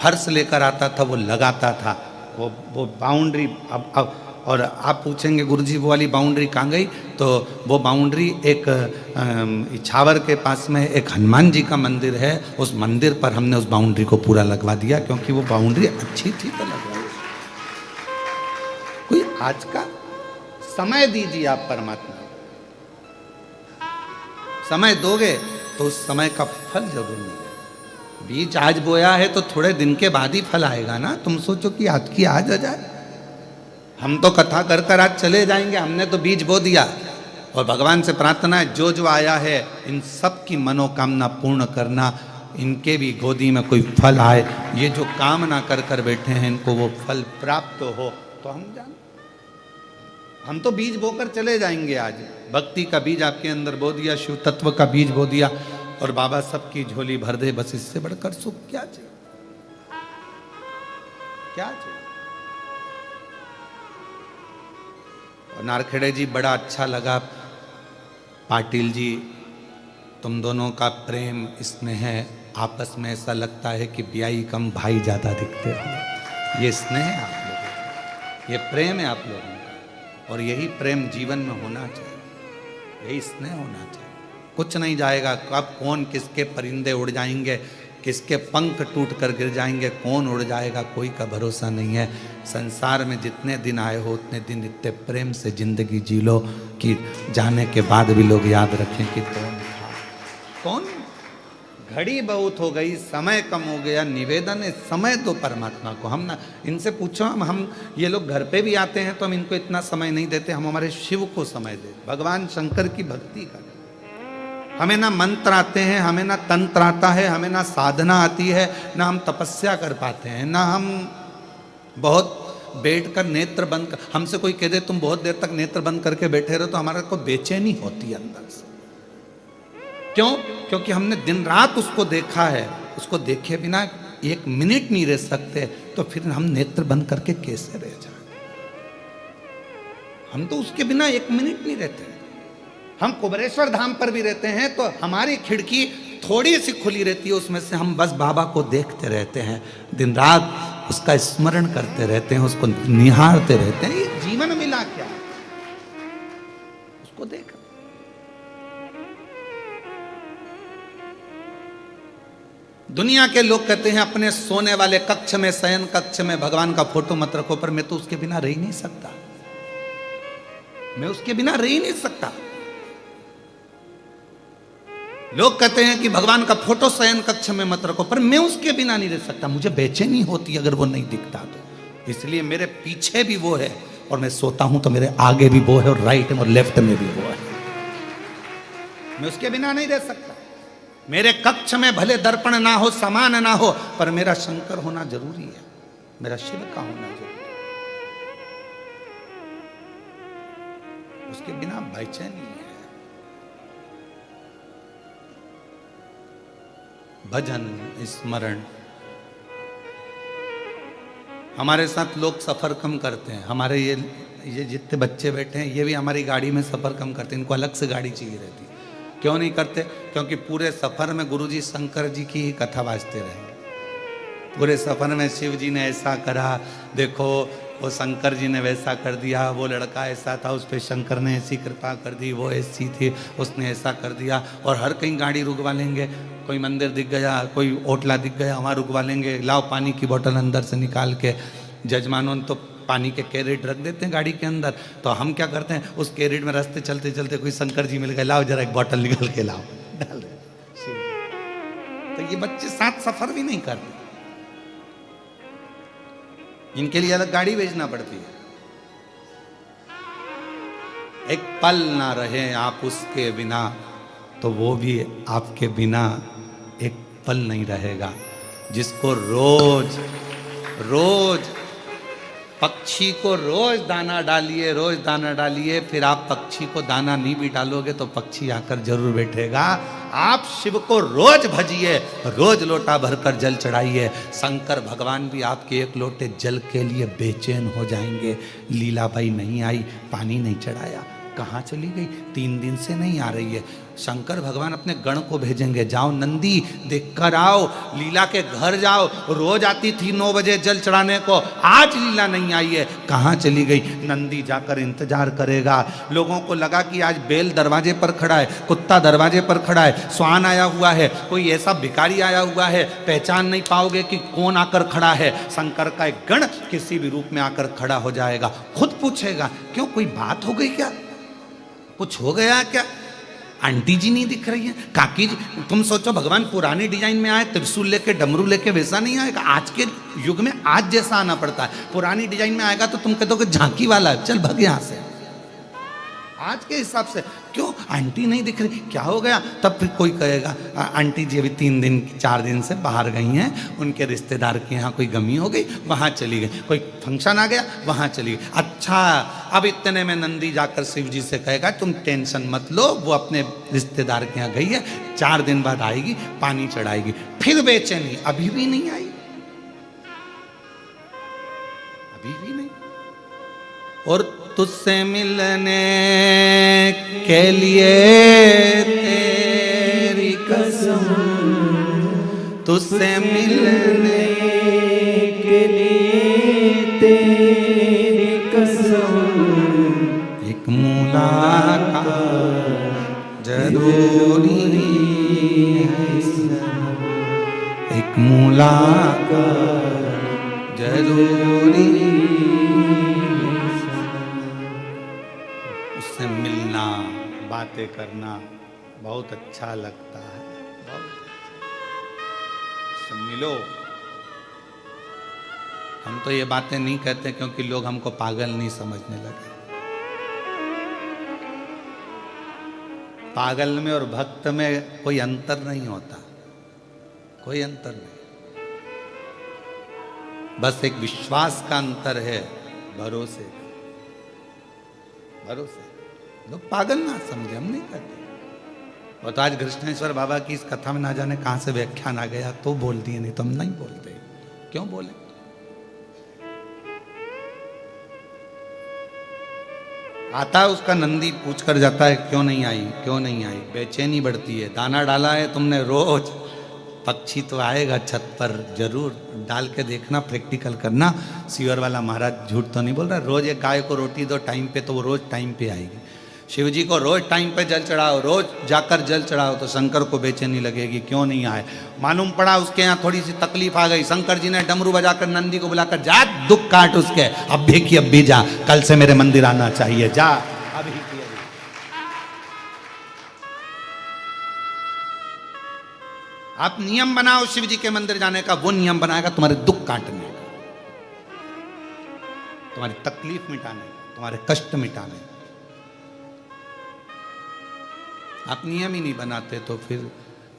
फर्श लेकर आता था, वो लगाता था वो बाउंड्री। अब और आप पूछेंगे गुरुजी वो वाली बाउंड्री कहाँ गई, तो वो बाउंड्री एक इछावर के पास में एक हनुमान जी का मंदिर है, उस मंदिर पर हमने उस बाउंड्री को पूरा लगवा दिया, क्योंकि वो बाउंड्री अच्छी थी तो लगवाई। कोई आज का समय दीजिए आप परमात्मा, समय दोगे तो उस समय का फल जरूर मिलेगा। बीज आज बोया है तो थोड़े दिन के बाद ही फल आएगा ना, तुम सोचो कि आज की आज आ जाए। हम तो कथा कर कर आज चले जाएंगे, हमने तो बीज बो दिया। और भगवान से प्रार्थना है जो जो आया है इन सब की मनोकामना पूर्ण करना, इनके भी गोदी में कोई फल आए, ये जो कामना कर कर बैठे हैं इनको वो फल प्राप्त हो। तो हम जान, हम तो बीज बोकर चले जाएंगे। आज भक्ति का बीज आपके अंदर बो दिया, शिव तत्व का बीज बो दिया, और बाबा सबकी झोली भर दे, बस इससे बढ़कर सुख क्या चाहिए, क्या चाहिए। और नारखेड़े जी बड़ा अच्छा लगा, पाटिल जी तुम दोनों का प्रेम स्नेह है, आपस में ऐसा लगता है कि ब्याई कम भाई ज्यादा दिखते हो। ये स्नेह है आप लोगों का, ये प्रेम है आप लोगों का, और यही प्रेम जीवन में होना चाहिए, यही स्नेह होना चाहिए। कुछ नहीं जाएगा, कब कौन किसके परिंदे उड़ जाएंगे, किसके पंख टूट कर गिर जाएंगे, कौन उड़ जाएगा, कोई का भरोसा नहीं है। संसार में जितने दिन आए हो उतने दिन इतने प्रेम से जिंदगी जी लो कि जाने के बाद भी लोग याद रखें कि कौन था, कौन। घड़ी बहुत हो गई, समय कम हो गया, निवेदन है समय दो परमात्मा को। हम ना इनसे पूछो, हम ये लोग घर पे भी आते हैं तो हम इनको इतना समय नहीं देते, हम हमारे शिव को समय देते, भगवान शंकर की भक्ति करें। हमें ना मंत्र आते हैं, हमें ना तंत्र आता है, हमें ना साधना आती है, ना हम तपस्या कर पाते हैं, ना हम बहुत बैठ कर नेत्र बंद कर, हमसे कोई कह दे तुम बहुत देर तक नेत्र बंद करके बैठे रहो तो हमारे को बेचैनी होती है अंदर से। क्यों? क्योंकि हमने दिन रात उसको देखा है, उसको देखे बिना एक मिनट नहीं रह सकते, तो फिर हम नेत्र बंद करके कैसे रह जाए। हम तो उसके बिना एक मिनट नहीं रहते। हम कुबेरेश्वर धाम पर भी रहते हैं तो हमारी खिड़की थोड़ी सी खुली रहती है, उसमें से हम बस बाबा को देखते रहते हैं, दिन रात उसका स्मरण करते रहते हैं, उसको निहारते रहते हैं। ये जीवन मिला क्या, उसको देख। दुनिया के लोग कहते हैं अपने सोने वाले कक्ष में, शयन कक्ष में भगवान का फोटो मत रखो, पर मैं तो उसके बिना रह ही नहीं सकता, मैं उसके बिना रह ही नहीं सकता। लोग कहते हैं कि भगवान का फोटो शयन कक्ष में मत रखो, पर मैं उसके बिना नहीं रह सकता, मुझे बेचैनी होती अगर वो नहीं दिखता तो। इसलिए मेरे पीछे भी वो है, और मैं सोता हूं तो मेरे आगे भी वो है, और राइट में और लेफ्ट में भी वो है, मैं उसके बिना नहीं रह सकता। मेरे कक्ष में भले दर्पण ना हो, समान ना हो, पर मेरा शंकर होना जरूरी है, मेरा शिव का होना जरूरी है, उसके बिना बेचैनी है। भजन स्मरण, हमारे साथ लोग सफर कम करते हैं, हमारे ये जितने बच्चे बैठे हैं ये भी हमारी गाड़ी में सफर कम करते हैं, इनको अलग से गाड़ी चाहिए रहती है। क्यों नहीं करते? क्योंकि पूरे सफर में गुरुजी शंकर जी की ही कथा बाजते रहेंगे, पूरे सफर में शिव जी ने ऐसा करा, देखो वो शंकर जी ने वैसा कर दिया, वो लड़का ऐसा था उस पर शंकर ने ऐसी कृपा कर दी, वो ऐसी थी उसने ऐसा कर दिया। और हर कहीं गाड़ी रुकवा लेंगे, कोई मंदिर दिख गया, कोई होटला दिख गया, वहाँ रुकवा लेंगे, लाओ पानी की बोतल अंदर से निकाल के। जजमानों तो पानी के कैरेट रख देते हैं गाड़ी के अंदर, तो हम क्या करते हैं उस कैरेट में रास्ते चलते चलते कोई शंकर जी मिल गए, लाओ जरा एक बोतल निकाल के लाओ, डाल दे। तो ये बच्चे साथ सफर भी नहीं करते, इनके लिए अलग गाड़ी भेजना पड़ती है। एक पल ना रहे आप उसके बिना, तो वो भी आपके बिना एक पल नहीं रहेगा। जिसको रोज रोज पक्षी को रोज दाना डालिए, रोज दाना डालिए, फिर आप पक्षी को दाना नहीं भी डालोगे तो पक्षी आकर जरूर बैठेगा। आप शिव को रोज भजिए, रोज लोटा भरकर जल चढ़ाइए, शंकर भगवान भी आपके एक लोटे जल के लिए बेचैन हो जाएंगे। लीलाबाई नहीं आई, पानी नहीं चढ़ाया, कहाँ चली गई? 3 दिन से नहीं आ रही है। शंकर भगवान अपने गण को भेजेंगे, जाओ नंदी देख कर आओ, लीला के घर जाओ, रोज आती थी 9 बजे जल चढ़ाने को, आज लीला नहीं आई है, कहाँ चली गई? नंदी जाकर इंतजार करेगा। लोगों को लगा कि आज बैल दरवाजे पर खड़ा है, कुत्ता दरवाजे पर खड़ा है, स्वान आया हुआ है, कोई ऐसा भिखारी आया हुआ है, पहचान नहीं पाओगे कि कौन आकर खड़ा है। शंकर का एक गण किसी भी रूप में आकर खड़ा हो जाएगा, खुद पूछेगा क्यों, कोई बात हो गई क्या, कुछ हो गया क्या? आंटी जी नहीं दिख रही है, काकी जी। तुम सोचो भगवान पुराने डिजाइन में आए, त्रिशूल लेके डमरू लेके, वैसा नहीं आएगा। आज के युग में आज जैसा आना पड़ता है। पुरानी डिजाइन में आएगा तो तुम कहते हो कि झांकी वाला है, चल भग यहां से। आज के हिसाब से क्यों आंटी नहीं दिख रही, क्या हो गया? तब फिर कोई कहेगा आंटी जी अभी 3 दिन 4 दिन से बाहर गई हैं, उनके रिश्तेदार के यहाँ कोई गमी हो गई, वहाँ चली गई, कोई फंक्शन आ गया, वहाँ चली गई। अच्छा, अब इतने में नंदी जाकर शिव जी से कहेगा तुम टेंशन मत लो, वो अपने रिश्तेदार के यहाँ गई है, 4 दिन बाद आएगी, पानी चढ़ाएगी। फिर बेचैनी, अभी भी नहीं आई, अभी भी नहीं। और तुझसे मिलने के लिए तेरी कसम, तुझसे मिलने
के लिए तेरी कसम,
एक मुलाकात जरूरी है, एक मुलाकात जरूरी, उससे मिलना, बातें करना बहुत अच्छा लगता है। उससे मिलो। हम तो ये बातें नहीं कहते क्योंकि लोग हमको पागल नहीं समझने लगे। पागल में और भक्त में कोई अंतर नहीं होता, कोई अंतर नहीं, बस एक विश्वास का अंतर है, भरोसे, भरोसे। लोग पागल ना समझे, हम नहीं कहते। और तो आज कृष्णेश्वर बाबा की इस कथा में ना जाने कहां से व्याख्यान आ गया तो बोल दिए, नहीं तो हम नहीं बोलते। क्यों बोले? आता है उसका नंदी पूछ कर जाता है क्यों नहीं आई, क्यों नहीं आई, बेचैनी बढ़ती है। दाना डाला है तुमने रोज, पक्षी तो आएगा छत पर, जरूर डाल के देखना, प्रैक्टिकल करना। सीवर वाला महाराज झूठ तो नहीं बोल रहा। रोज एक गाय को रोटी दो टाइम पे तो वो रोज टाइम पे आएगी। शिव जी को रोज टाइम पे जल चढ़ाओ, रोज जाकर जल चढ़ाओ, तो शंकर को बेचैनी लगेगी क्यों नहीं आए। मालूम पड़ा उसके यहाँ थोड़ी सी तकलीफ आ गई, शंकर जी ने डमरू बजाकर नंदी को बुलाकर, जा दुख काट उसके, अब भी की अब भी जा, कल से मेरे मंदिर आना चाहिए, जा अभी की अभी। आप नियम बनाओ शिव जी के मंदिर जाने का, वो नियम बनाएगा तुम्हारे दुख काटने का, तुम्हारी तकलीफ मिटाने का, तुम्हारे कष्ट मिटाने का। आप नियम ही नहीं बनाते तो फिर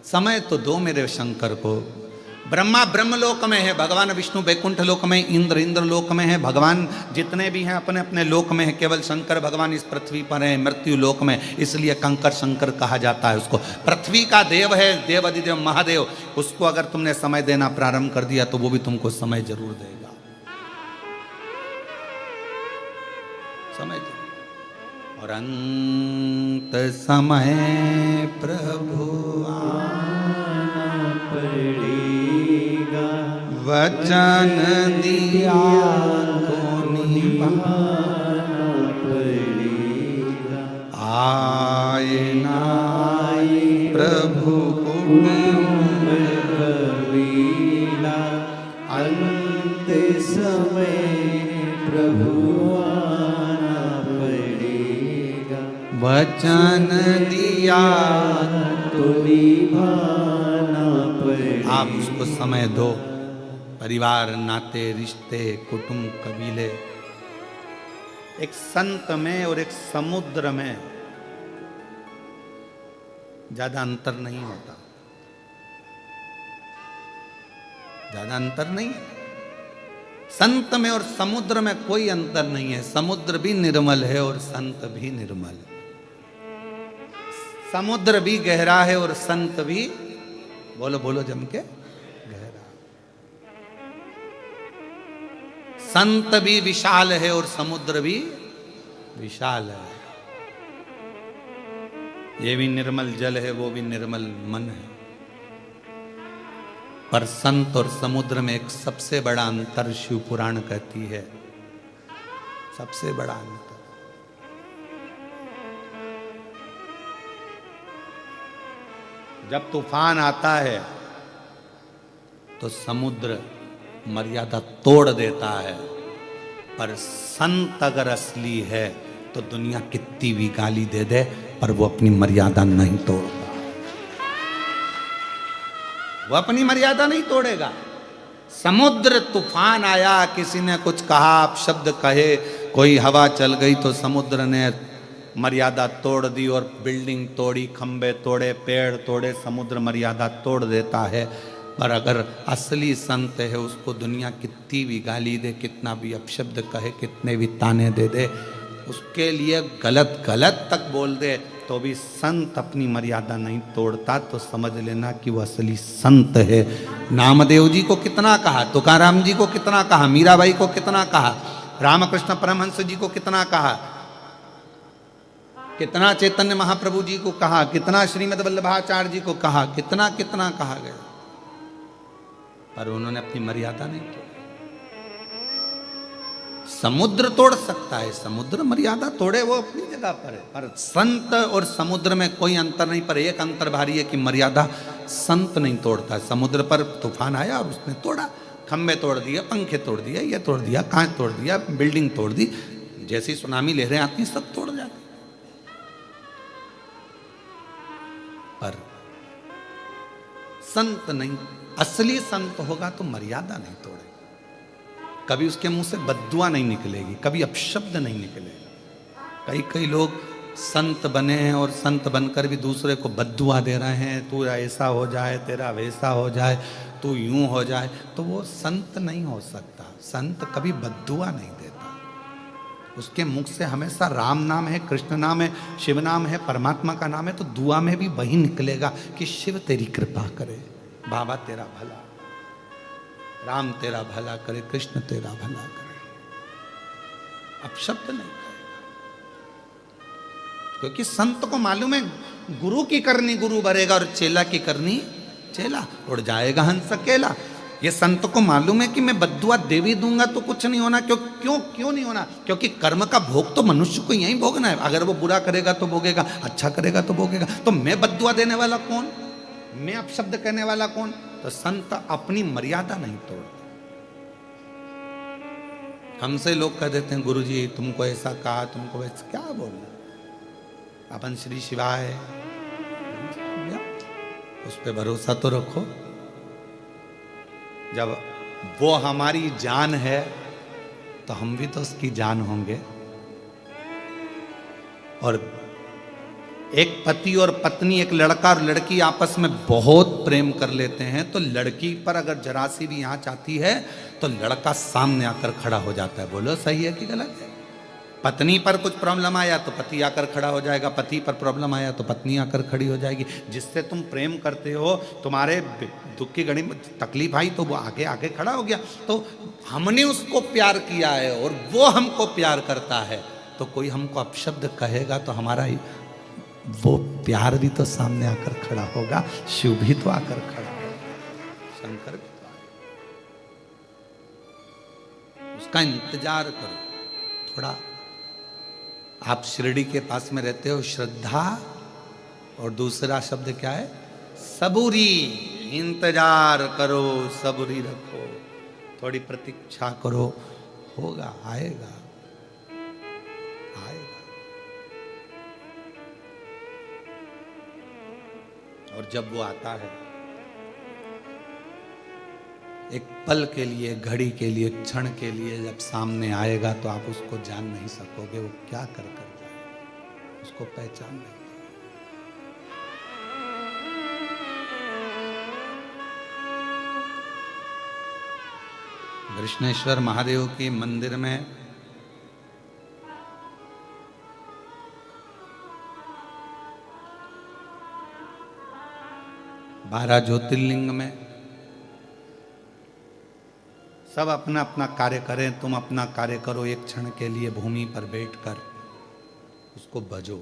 समय तो दो मेरे शंकर को। ब्रह्मा ब्रह्मलोक में है, भगवान विष्णु वैकुंठ लोक में, इंद्र इंद्र लोक में है, भगवान जितने भी हैं अपने अपने लोक में है। केवल शंकर भगवान इस पृथ्वी पर है, मृत्यु लोक में, इसलिए कंकर शंकर कहा जाता है उसको। पृथ्वी का देव है, देव अधिदेव महादेव, उसको अगर तुमने समय देना प्रारंभ कर दिया तो वो भी तुमको समय जरूर देगा, समय देगा। और अंत समय प्रभु आना पड़ेगा, वचन दिया तो निभाना पड़ेगा, आए ना आए प्रभु हुकुम कबीला,
अंत समय प्रभु
वचन दिया
तो निभाना पड़ेगा,
आप उसको समय दो। परिवार, नाते, रिश्ते, कुटुंब, कबीले, एक संत में और एक समुद्र में ज्यादा अंतर नहीं होता, ज्यादा अंतर नहीं है। संत में और समुद्र में कोई अंतर नहीं है। समुद्र भी निर्मल है और संत भी निर्मल है। समुद्र भी गहरा है और संत भी, बोलो बोलो जम के, गहरा। संत भी विशाल है और समुद्र भी विशाल है। ये भी निर्मल जल है, वो भी निर्मल मन है। पर संत और समुद्र में एक सबसे बड़ा अंतर शिव पुराण कहती है, सबसे बड़ा अंतर। जब तूफान आता है तो समुद्र मर्यादा तोड़ देता है, पर संत अगर असली है तो दुनिया कितनी भी गाली दे दे पर वो अपनी मर्यादा नहीं तोड़ता। वो अपनी मर्यादा नहीं तोड़ेगा। समुद्र, तूफान आया, किसी ने कुछ कहा, आप शब्द कहे, कोई हवा चल गई तो समुद्र ने मर्यादा तोड़ दी और बिल्डिंग तोड़ी, खंबे तोड़े, पेड़ तोड़े, समुद्र मर्यादा तोड़ देता है। पर अगर असली संत है उसको दुनिया कितनी भी गाली दे, कितना भी अपशब्द कहे, कितने भी ताने दे दे, उसके लिए गलत गलत तक बोल दे तो भी संत अपनी मर्यादा नहीं तोड़ता। तो समझ लेना कि वो असली संत है। नामदेव जी को कितना कहा, तुकाराम जी को कितना कहा, मीराबाई को कितना कहा, रामकृष्ण परमहंस जी को कितना कहा, कितना चैतन्य महाप्रभु जी को कहा, कितना श्रीमद् वल्लभाचार्य जी को कहा, कितना कितना कहा गया, पर उन्होंने अपनी मर्यादा नहीं तोड़ी। समुद्र तोड़ सकता है, समुद्र मर्यादा तोड़े वो अपनी जगह पर है, पर संत और समुद्र में कोई अंतर नहीं। पर एक अंतर भारी है कि मर्यादा संत नहीं तोड़ता। समुद्र पर तूफान आया और उसने तोड़ा, खंबे तोड़ दिए, पंखे तोड़ दिए, ये तोड़ दिया, कांच तोड़ दिया, बिल्डिंग तोड़ दी, जैसी सुनामी लहरें आती सब तोड़ जाती। पर संत नहीं, असली संत होगा तो मर्यादा नहीं तोड़ेगा। कभी उसके मुंह से बद्दुआ नहीं निकलेगी, कभी अपशब्द नहीं निकलेगा। कई कई लोग संत बने हैं और संत बनकर भी दूसरे को बद्दुआ दे रहे हैं, तू ऐसा हो जाए, तेरा वैसा हो जाए, तू यूं हो जाए, तो वो संत नहीं हो सकता। संत कभी बद्दुआ नहीं देता। उसके मुख से हमेशा राम नाम है, कृष्ण नाम है, शिव नाम है, परमात्मा का नाम है, तो दुआ में भी वही निकलेगा कि शिव तेरी कृपा करे, बाबा तेरा भला, राम तेरा भला करे, कृष्ण तेरा भला करे। अब शब्द नहीं करेगा, क्योंकि संत को मालूम है गुरु की करनी गुरु भरेगा और चेला की करनी चेला, उड़ जाएगा हंस अकेला। ये संत को मालूम है कि मैं बद्दुआ देवी दूंगा तो कुछ नहीं होना। क्यों नहीं होना? क्योंकि कर्म का भोग तो मनुष्य को यहीं भोगना है। अगर वो बुरा करेगा तो भोगेगा, अच्छा करेगा तो भोगेगा। तो मैं बद्दुआ देने वाला कौन, मैं अपशब्द कहने वाला कौन? तो संत अपनी मर्यादा नहीं तोड़ते। हमसे लोग कह देते हैं गुरुजी तुमको ऐसा कहा, तुमको वैसा, क्या बोलना, अपन श्री शिवाय उस पर भरोसा तो रखो। जब वो हमारी जान है तो हम भी तो उसकी जान होंगे। और एक पति और पत्नी, एक लड़का और लड़की आपस में बहुत प्रेम कर लेते हैं, तो लड़की पर अगर जरा सी भी आंच आती है तो लड़का सामने आकर खड़ा हो जाता है। बोलो सही है कि गलत है? पत्नी पर कुछ प्रॉब्लम आया तो पति आकर खड़ा हो जाएगा, पति पर प्रॉब्लम आया तो पत्नी आकर खड़ी हो जाएगी। जिससे तुम प्रेम करते हो, तुम्हारे दुख की घड़ी में तकलीफ आई तो वो आगे आगे खड़ा हो गया। तो हमने उसको प्यार किया है और वो हमको प्यार करता है, तो कोई हमको अपशब्द कहेगा तो हमारा वो प्यार भी तो सामने आकर खड़ा होगा, शिव भी तो आकर खड़ा होगा, शंकर भी तो आएगा। उसका इंतजार करो थोड़ा। आप शिरडी के पास में रहते हो, श्रद्धा और दूसरा शब्द क्या है? सबूरी। इंतजार करो, सबूरी रखो, थोड़ी प्रतीक्षा करो, होगा, आएगा आएगा। और जब वो आता है एक पल के लिए, घड़ी के लिए, क्षण के लिए जब सामने आएगा तो आप उसको जान नहीं सकोगे वो क्या कर जाए, उसको पहचान नहीं। कृष्णेश्वर महादेव के मंदिर में बारह ज्योतिर्लिंग में सब अपना अपना कार्य करें, तुम अपना कार्य करो, एक क्षण के लिए भूमि पर बैठकर उसको भजो।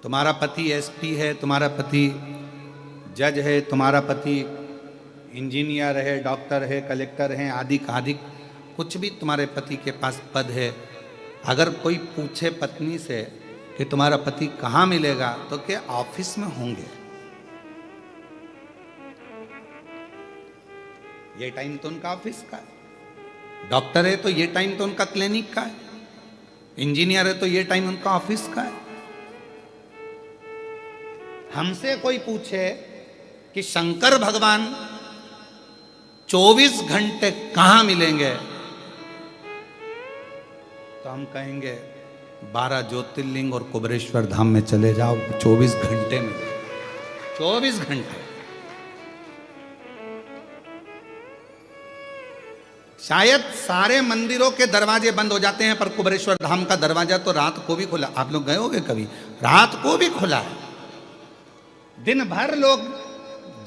तुम्हारा पति एसपी है, तुम्हारा पति जज है, तुम्हारा पति इंजीनियर है, डॉक्टर है, कलेक्टर है, आदि आदि कुछ भी तुम्हारे पति के पास पद है। अगर कोई पूछे पत्नी से कि तुम्हारा पति कहाँ मिलेगा तो क्या ऑफिस में होंगे। ये टाइम तो उनका ऑफिस का है। डॉक्टर है तो ये टाइम तो उनका क्लिनिक का है। इंजीनियर है तो ये टाइम उनका ऑफिस का है। हमसे कोई पूछे कि शंकर भगवान 24 घंटे कहां मिलेंगे तो हम कहेंगे 12 ज्योतिर्लिंग और कुबेरेश्वर धाम में चले जाओ, 24 घंटे में, 24 घंटे। शायद सारे मंदिरों के दरवाजे बंद हो जाते हैं पर कुबेरेश्वर धाम का दरवाजा तो रात को भी खुला। आप लोग गए होंगे कभी, रात को भी खुला है। दिन भर लोग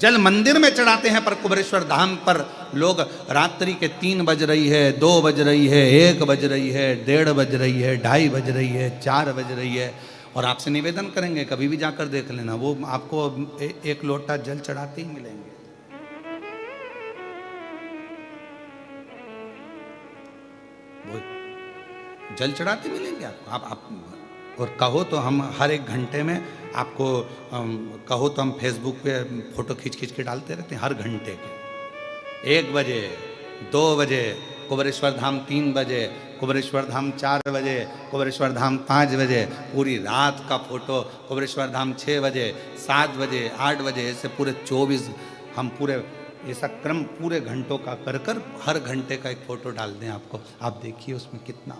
जल मंदिर में चढ़ाते हैं पर कुबेरेश्वर धाम पर लोग रात्रि के 3 बज रही है, 2 बज रही है, 1 बज रही है, 1:30 बज रही है, 2:30 बज रही है, 4 बज रही है। और आपसे निवेदन करेंगे कभी भी जाकर देख लेना, वो आपको एक लोटा जल चढ़ाते ही मिलेंगे। वो जल चढ़ाते मिलेंगे आपको। आप और कहो तो हम हर 1 घंटे में आपको कहो तो हम फेसबुक पे फोटो खींच खींच के डालते रहते हैं हर घंटे के। 1 बजे, 2 बजे कुबेरेश्वर धाम, 3 बजे कुबेरेश्वर धाम, 4 बजे कुबेरेश्वर धाम, 5 बजे पूरी रात का फोटो कुबेरेश्वर धाम, 6 बजे, 7 बजे, 8 बजे, ऐसे पूरे 24 हम पूरे ऐसा क्रम पूरे घंटों का कर कर हर घंटे का एक फोटो डाल दें आपको। आप देखिए उसमें कितना।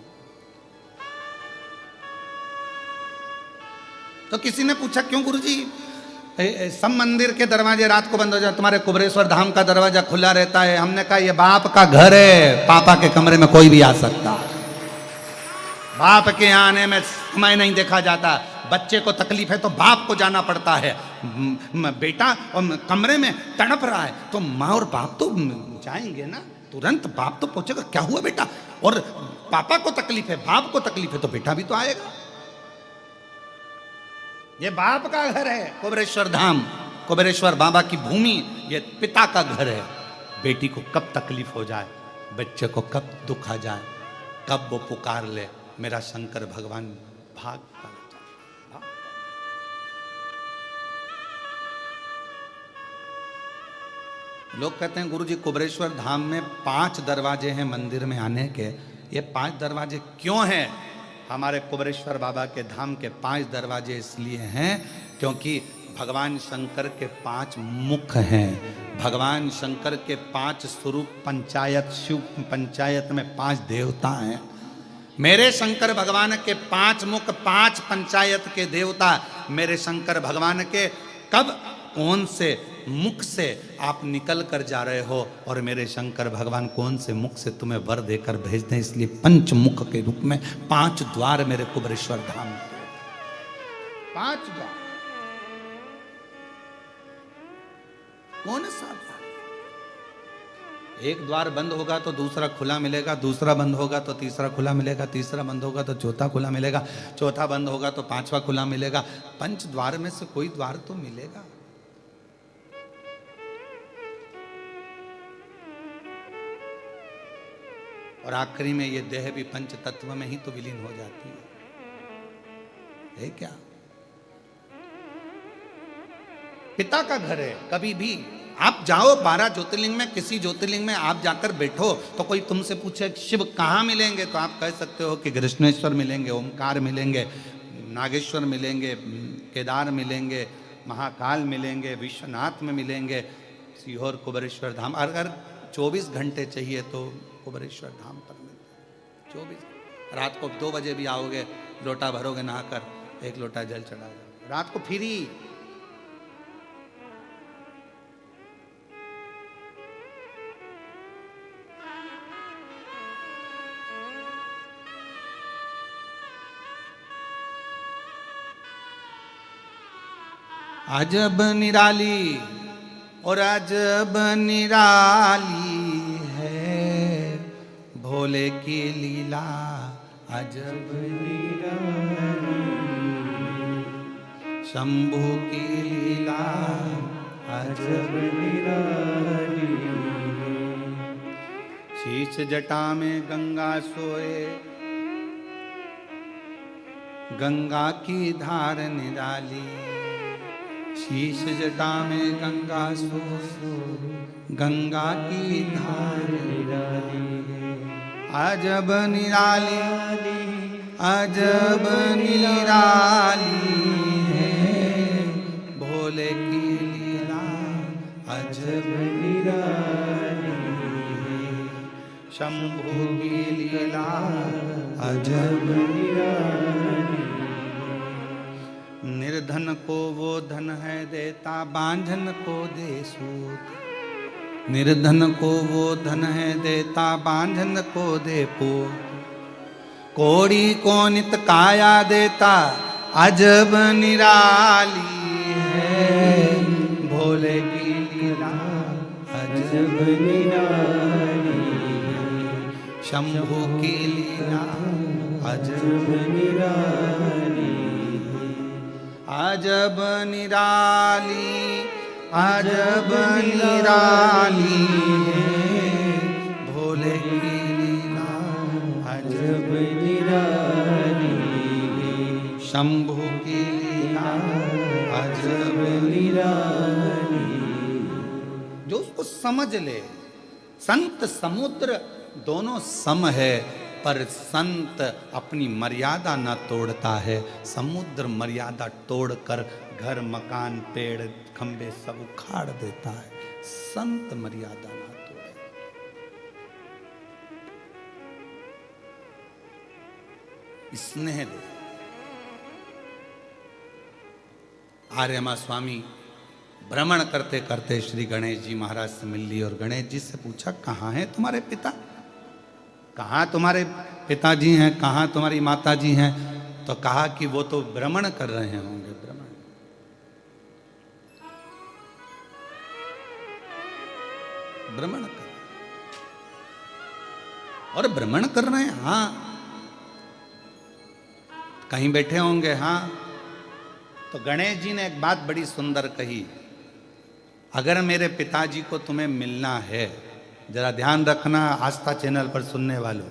तो किसी ने पूछा क्यों गुरुजी सब मंदिर के दरवाजे रात को बंद हो जाते, तुम्हारे कुबेरेश्वर धाम का दरवाजा खुला रहता है। हमने कहा ये बाप का घर है, पापा के कमरे में कोई भी आ सकता है। बाप के आने में समय नहीं देखा जाता। बच्चे को तकलीफ है तो बाप को जाना पड़ता है। बेटा कमरे में तड़प रहा है तो माँ और बाप तो जाएंगे ना, तुरंत बाप तो पूछेगा क्या हुआ बेटा। और पापा को तकलीफ है, बाप को तकलीफ है तो बेटा भी तो आएगा। ये बाप का घर है कुबेरेश्वर धाम, कुबेरेश्वर बाबा की भूमि, ये पिता का घर है। बेटी को कब तकलीफ हो जाए, बच्चे को कब दुख आ जाए, कब वो पुकार ले मेरा शंकर भगवान, भाग भाग। लोग कहते हैं गुरुजी कुबेरेश्वर धाम में 5 दरवाजे हैं मंदिर में आने के। ये 5 दरवाजे क्यों हैं? हमारे कुबेरेश्वर बाबा के धाम के 5 दरवाजे इसलिए हैं क्योंकि भगवान शंकर के 5 मुख हैं। भगवान शंकर के 5 स्वरूप, पंचायत, शिव पंचायत में 5 देवता हैं। मेरे शंकर भगवान के 5 मुख, 5 पंचायत के देवता मेरे शंकर भगवान के कब कौन से मुख से आप निकल कर जा रहे हो और मेरे शंकर भगवान कौन से मुख से तुम्हें वर देकर भेजते हैं। इसलिए 5 मुख के रूप में 5 द्वार मेरे कुबेरेश्वर धाम, 5 द्वार। कौन सा द्वार? एक द्वार बंद होगा तो दूसरा खुला मिलेगा, दूसरा बंद होगा तो तीसरा खुला मिलेगा, तीसरा बंद होगा तो चौथा खुला मिलेगा, चौथा बंद होगा तो 5वां खुला मिलेगा। 5 द्वार में से कोई द्वार तो मिलेगा। और आखिरी में ये देह भी पंच तत्व में ही तो विलीन हो जाती है क्या? पिता का घर है, कभी भी आप जाओ 12 ज्योतिर्लिंग में, किसी ज्योतिर्लिंग में आप जाकर बैठो तो कोई तुमसे पूछे शिव कहाँ मिलेंगे, तो आप कह सकते हो कि कृष्णेश्वर मिलेंगे, ओमकार मिलेंगे, नागेश्वर मिलेंगे, केदार मिलेंगे, महाकाल मिलेंगे, विश्वनाथ में मिलेंगे, सीहोर कुबेरेश्वर धाम। अगर 24 घंटे चाहिए तो कुबेरेश्वर धाम पर मिलेंगे 24। रात को 2 बजे भी आओगे, लोटा भरोगे नहाकर, 1 लोटा जल चढ़ा दो, रात को फ्री। अजब निराली और अजब निराली है भोले की लीला, अजब निराली शंभू की लीला, अजब निराली। शीश जटा में गंगा सोए, गंगा की धार निराली। शीश जटा में गंगा सोए, गंगा की धार निराली। अजब निराली, अजब निराली है भोले की लीला, अजब निराली शंभू की लीला, अजब निराली। निर्धन को वो धन है देता, बांझन को दे सूत। निर्धन को वो धन है देता, बांझन को दे पूत। कोड़ी को नित काया देता, अजब निराली है भोले की लीला, अजब निराली शंभू की लीला, अजब निराली। अजब निराली, अजब निराली है भोले की लीला, अजब निराली शंभू की लीला, अजब निराली। जो उसको समझ ले, संत समुद्र दोनों सम है, पर संत अपनी मर्यादा न तोड़ता है। समुद्र मर्यादा तोड़कर घर मकान पेड़ खंबे सब उखाड़ देता है, संत मर्यादा न तोड़े। स्नेह दे। आर्यमा स्वामी भ्रमण करते करते श्री गणेश जी महाराज से मिल ली और गणेश जी से पूछा, कहाँ है तुम्हारे पिता, कहाँ तुम्हारे पिताजी हैं, कहाँ तुम्हारी माताजी हैं? तो कहा कि वो तो भ्रमण कर रहे होंगे, भ्रमण। भ्रमण कर, और भ्रमण कर रहे हैं, हाँ, कहीं बैठे होंगे, हाँ। तो गणेश जी ने एक बात बड़ी सुंदर कही, अगर मेरे पिताजी को तुम्हें मिलना है, जरा ध्यान रखना, आस्था चैनल पर सुनने वालों,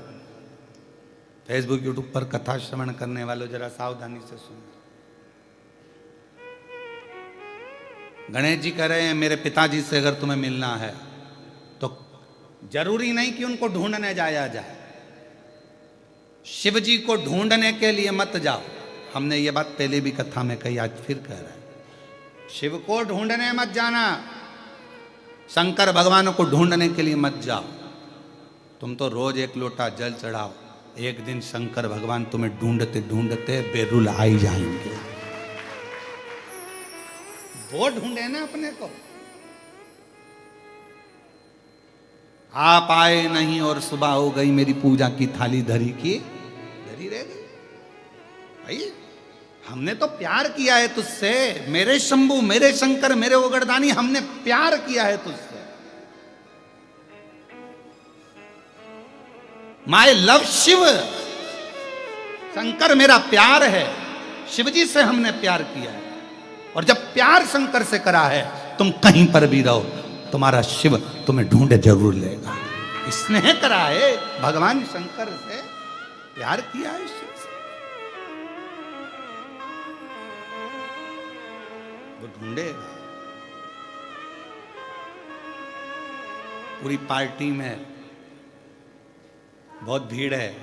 फेसबुक यूट्यूब पर कथा श्रवण करने वालों, जरा सावधानी से सुनो। गणेश जी कह रहे हैं मेरे पिताजी से अगर तुम्हें मिलना है तो जरूरी नहीं कि उनको ढूंढने जाया जाए, शिव जी को ढूंढने के लिए मत जाओ। हमने ये बात पहले भी कथा में कही, आज फिर कह रहे हैं, शिव को ढूंढने मत जाना, शंकर भगवान को ढूंढने के लिए मत जाओ। तुम तो रोज 1 लोटा जल चढ़ाओ, एक दिन शंकर भगवान तुम्हें ढूंढते ढूंढते बेरुल आ ही जाएंगे। वो ढूंढे ना अपने को, आप आए नहीं और सुबह हो गई, मेरी पूजा की थाली धरी की धरी रह गई। भाई हमने तो प्यार किया है तुझसे, मेरे शंभू, मेरे शंकर, मेरे ओगड़दानी, हमने प्यार किया है तुझसे। माय लव शिव, शंकर मेरा प्यार है, शिव जी से हमने प्यार किया है। और जब प्यार शंकर से करा है, तुम कहीं पर भी रहो, तुम्हारा शिव तुम्हें ढूंढे जरूर लेगा। स्नेह करा है भगवान शंकर से, प्यार किया है शिव से, वो ढूंढेगा। पूरी पार्टी में बहुत भीड़ है,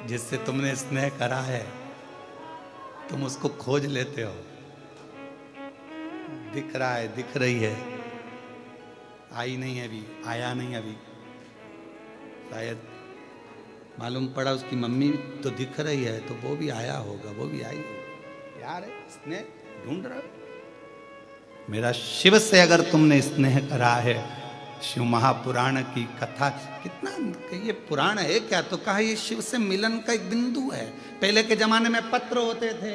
जिससे तुमने स्नेह करा है तुम उसको खोज लेते हो, दिख रहा है, दिख रही है, आई नहीं है अभी, आया नहीं अभी, शायद मालूम पड़ा उसकी मम्मी तो दिख रही है तो वो भी आया होगा, वो भी आई होगी। यार स्नेह ढूंढ रहा है। मेरा शिव से अगर तुमने स्नेह करा है, शिव महापुराण की कथा, कितना ये पुराण है क्या, तो कहा ये शिव से मिलन का एक बिंदु है। पहले के जमाने में पत्र होते थे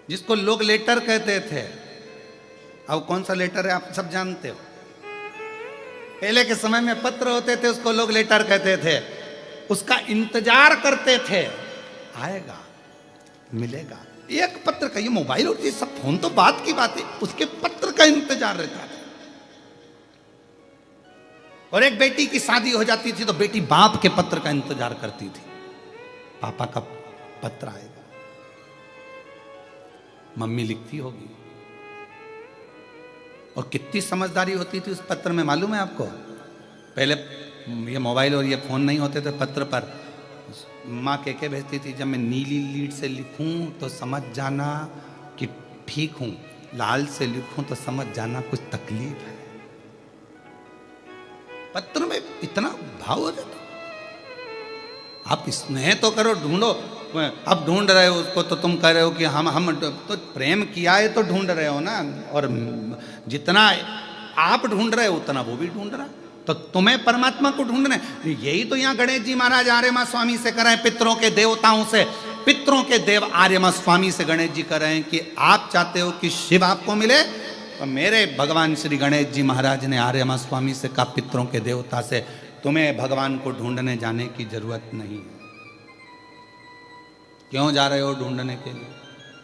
जिसको लोग लेटर कहते थे। अब कौन सा लेटर है आप सब जानते हो। पहले के समय में पत्र होते थे, उसको लोग लेटर कहते थे, उसका इंतजार करते थे, आएगा मिलेगा। एक पत्र का, ये मोबाइल और ये सब फोन तो बात की बात है, उसके पत्र का इंतजार रहता था। और एक बेटी की शादी हो जाती थी तो बेटी बाप के पत्र का इंतजार करती थी, पापा का पत्र आएगा, मम्मी लिखती होगी। और कितनी समझदारी होती थी उस पत्र में, मालूम है आपको। पहले ये मोबाइल और ये फोन नहीं होते थे, पत्र पर माँ कह भेजती थी, जब मैं नीली लीड से लिखूं तो समझ जाना कि ठीक हूं, लाल से लिखूं तो समझ जाना कुछ तकलीफ है। पत्र में इतना भाव हो जाता। आप स्नेह तो करो, ढूंढो। अब ढूंढ रहे हो उसको तो तुम कह रहे हो कि हम तो प्रेम किया है तो ढूंढ रहे हो ना, और जितना आप ढूंढ रहे हो उतना वो भी ढूंढ रहा है, तो तुम्हें परमात्मा को ढूंढना है। यही तो यहाँ गणेश जी महाराज आर्यमा स्वामी से कर रहे हैं, पितरों के देवताओं से, पितरों के देव आर्यमा स्वामी से गणेश जी कर रहे हैं कि आप चाहते हो कि शिव आपको मिले, तो मेरे भगवान श्री गणेश जी महाराज ने आर्यमा स्वामी से कहा, पितरों के देवता से, तुम्हें भगवान को ढूंढने जाने की जरूरत नहीं है। क्यों जा रहे हो ढूंढने के लिए?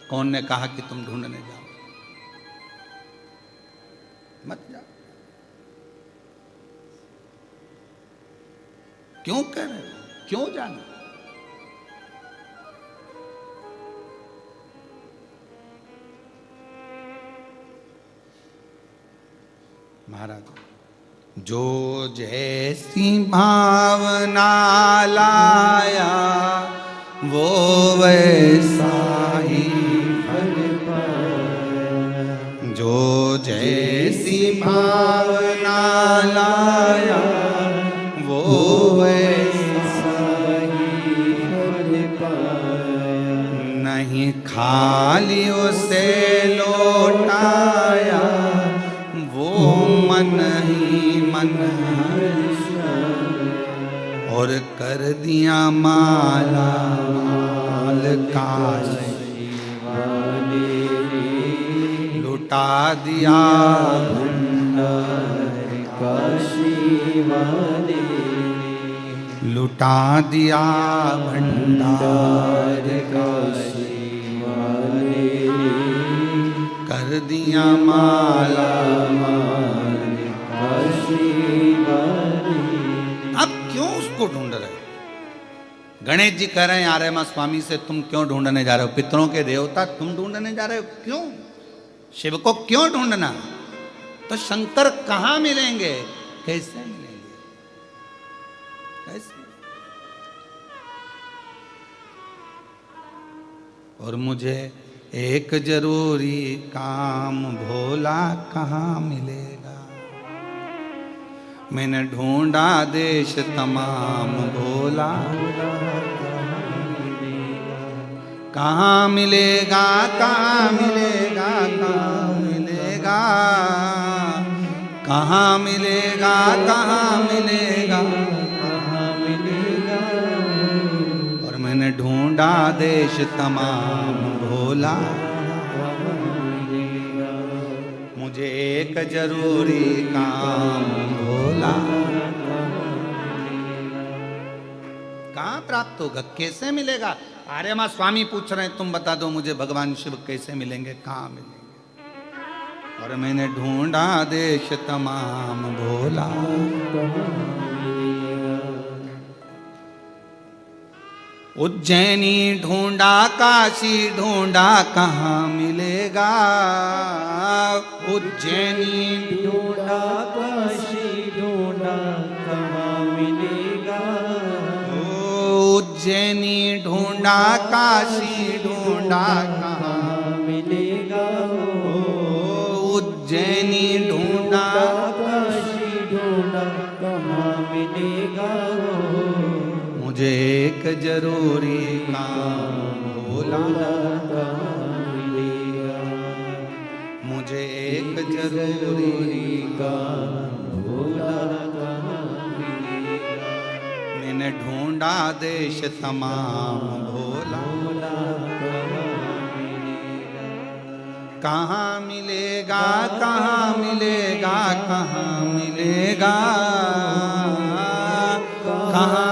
कौन ने कहा कि तुम ढूंढने जाओ? मत जाओ। क्यों कह रहे हो? क्यों जाना? महाराज, जो जैसी भावना लाया वो वैसा ही फल पाया। जो जैसी भावना लाया वो वैसा ही फल पाया। नहीं खाली उसे लौटाया वो मन ही मन और कर दिया माला माल काशी वाले, लुटा दिया भंडार काशी वाले, लुटा दिया भंडार काशी वाले, कर दिया माला माल काशी वाले। अब क्यों उसको ढूंढ रहे हो? गणेश जी कह रहे हैं आर्यमा स्वामी से, तुम क्यों ढूंढने जा रहे हो? पितरों के देवता तुम ढूंढने जा रहे हो, क्यों? शिव को क्यों ढूंढना? तो शंकर कहां मिलेंगे, कैसे मिलेंगे, कैसे? और मुझे एक जरूरी काम भोला कहाँ मिलेगा। मैंने ढूंढा देश तमाम भोला कहाँ मिलेगा, कहाँ मिलेगा, कहाँ मिलेगा, कहाँ मिलेगा, कहाँ मिलेगा, कहाँ मिलेगा। और मैंने ढूंढा देश तमाम भोला, मुझे एक जरूरी काम भोला कहाँ प्राप्त होगा, कैसे मिलेगा? आर्यमा स्वामी पूछ रहे हैं, तुम बता दो मुझे भगवान शिव कैसे मिलेंगे, कहाँ मिलेंगे? और मैंने ढूंढा देश तमाम भोला, उज्जैनी ढूंढा, काशी ढूंढा, कहाँ मिलेगा? उज्जैनी
ढूंढा, काशी ढूंढा, कहाँ मिलेगा।
उज्जैनी ढूंढा, काशी ढूंढा, कहाँ
मिलेगा।
उज्जैनी ढूंढा,
काशी ढूंढा, कहाँ मिलेगा।
मुझे एक जरूरी काम भोला,
कहाँ मिलेगा।
मुझे एक जरूरी
काम भोला कहाँ मिलेगा।
मैंने ढूंढा देश तमाम भोला, कहाँ मिलेगा, कहाँ मिलेगा, कहाँ मिलेगा, कहाँ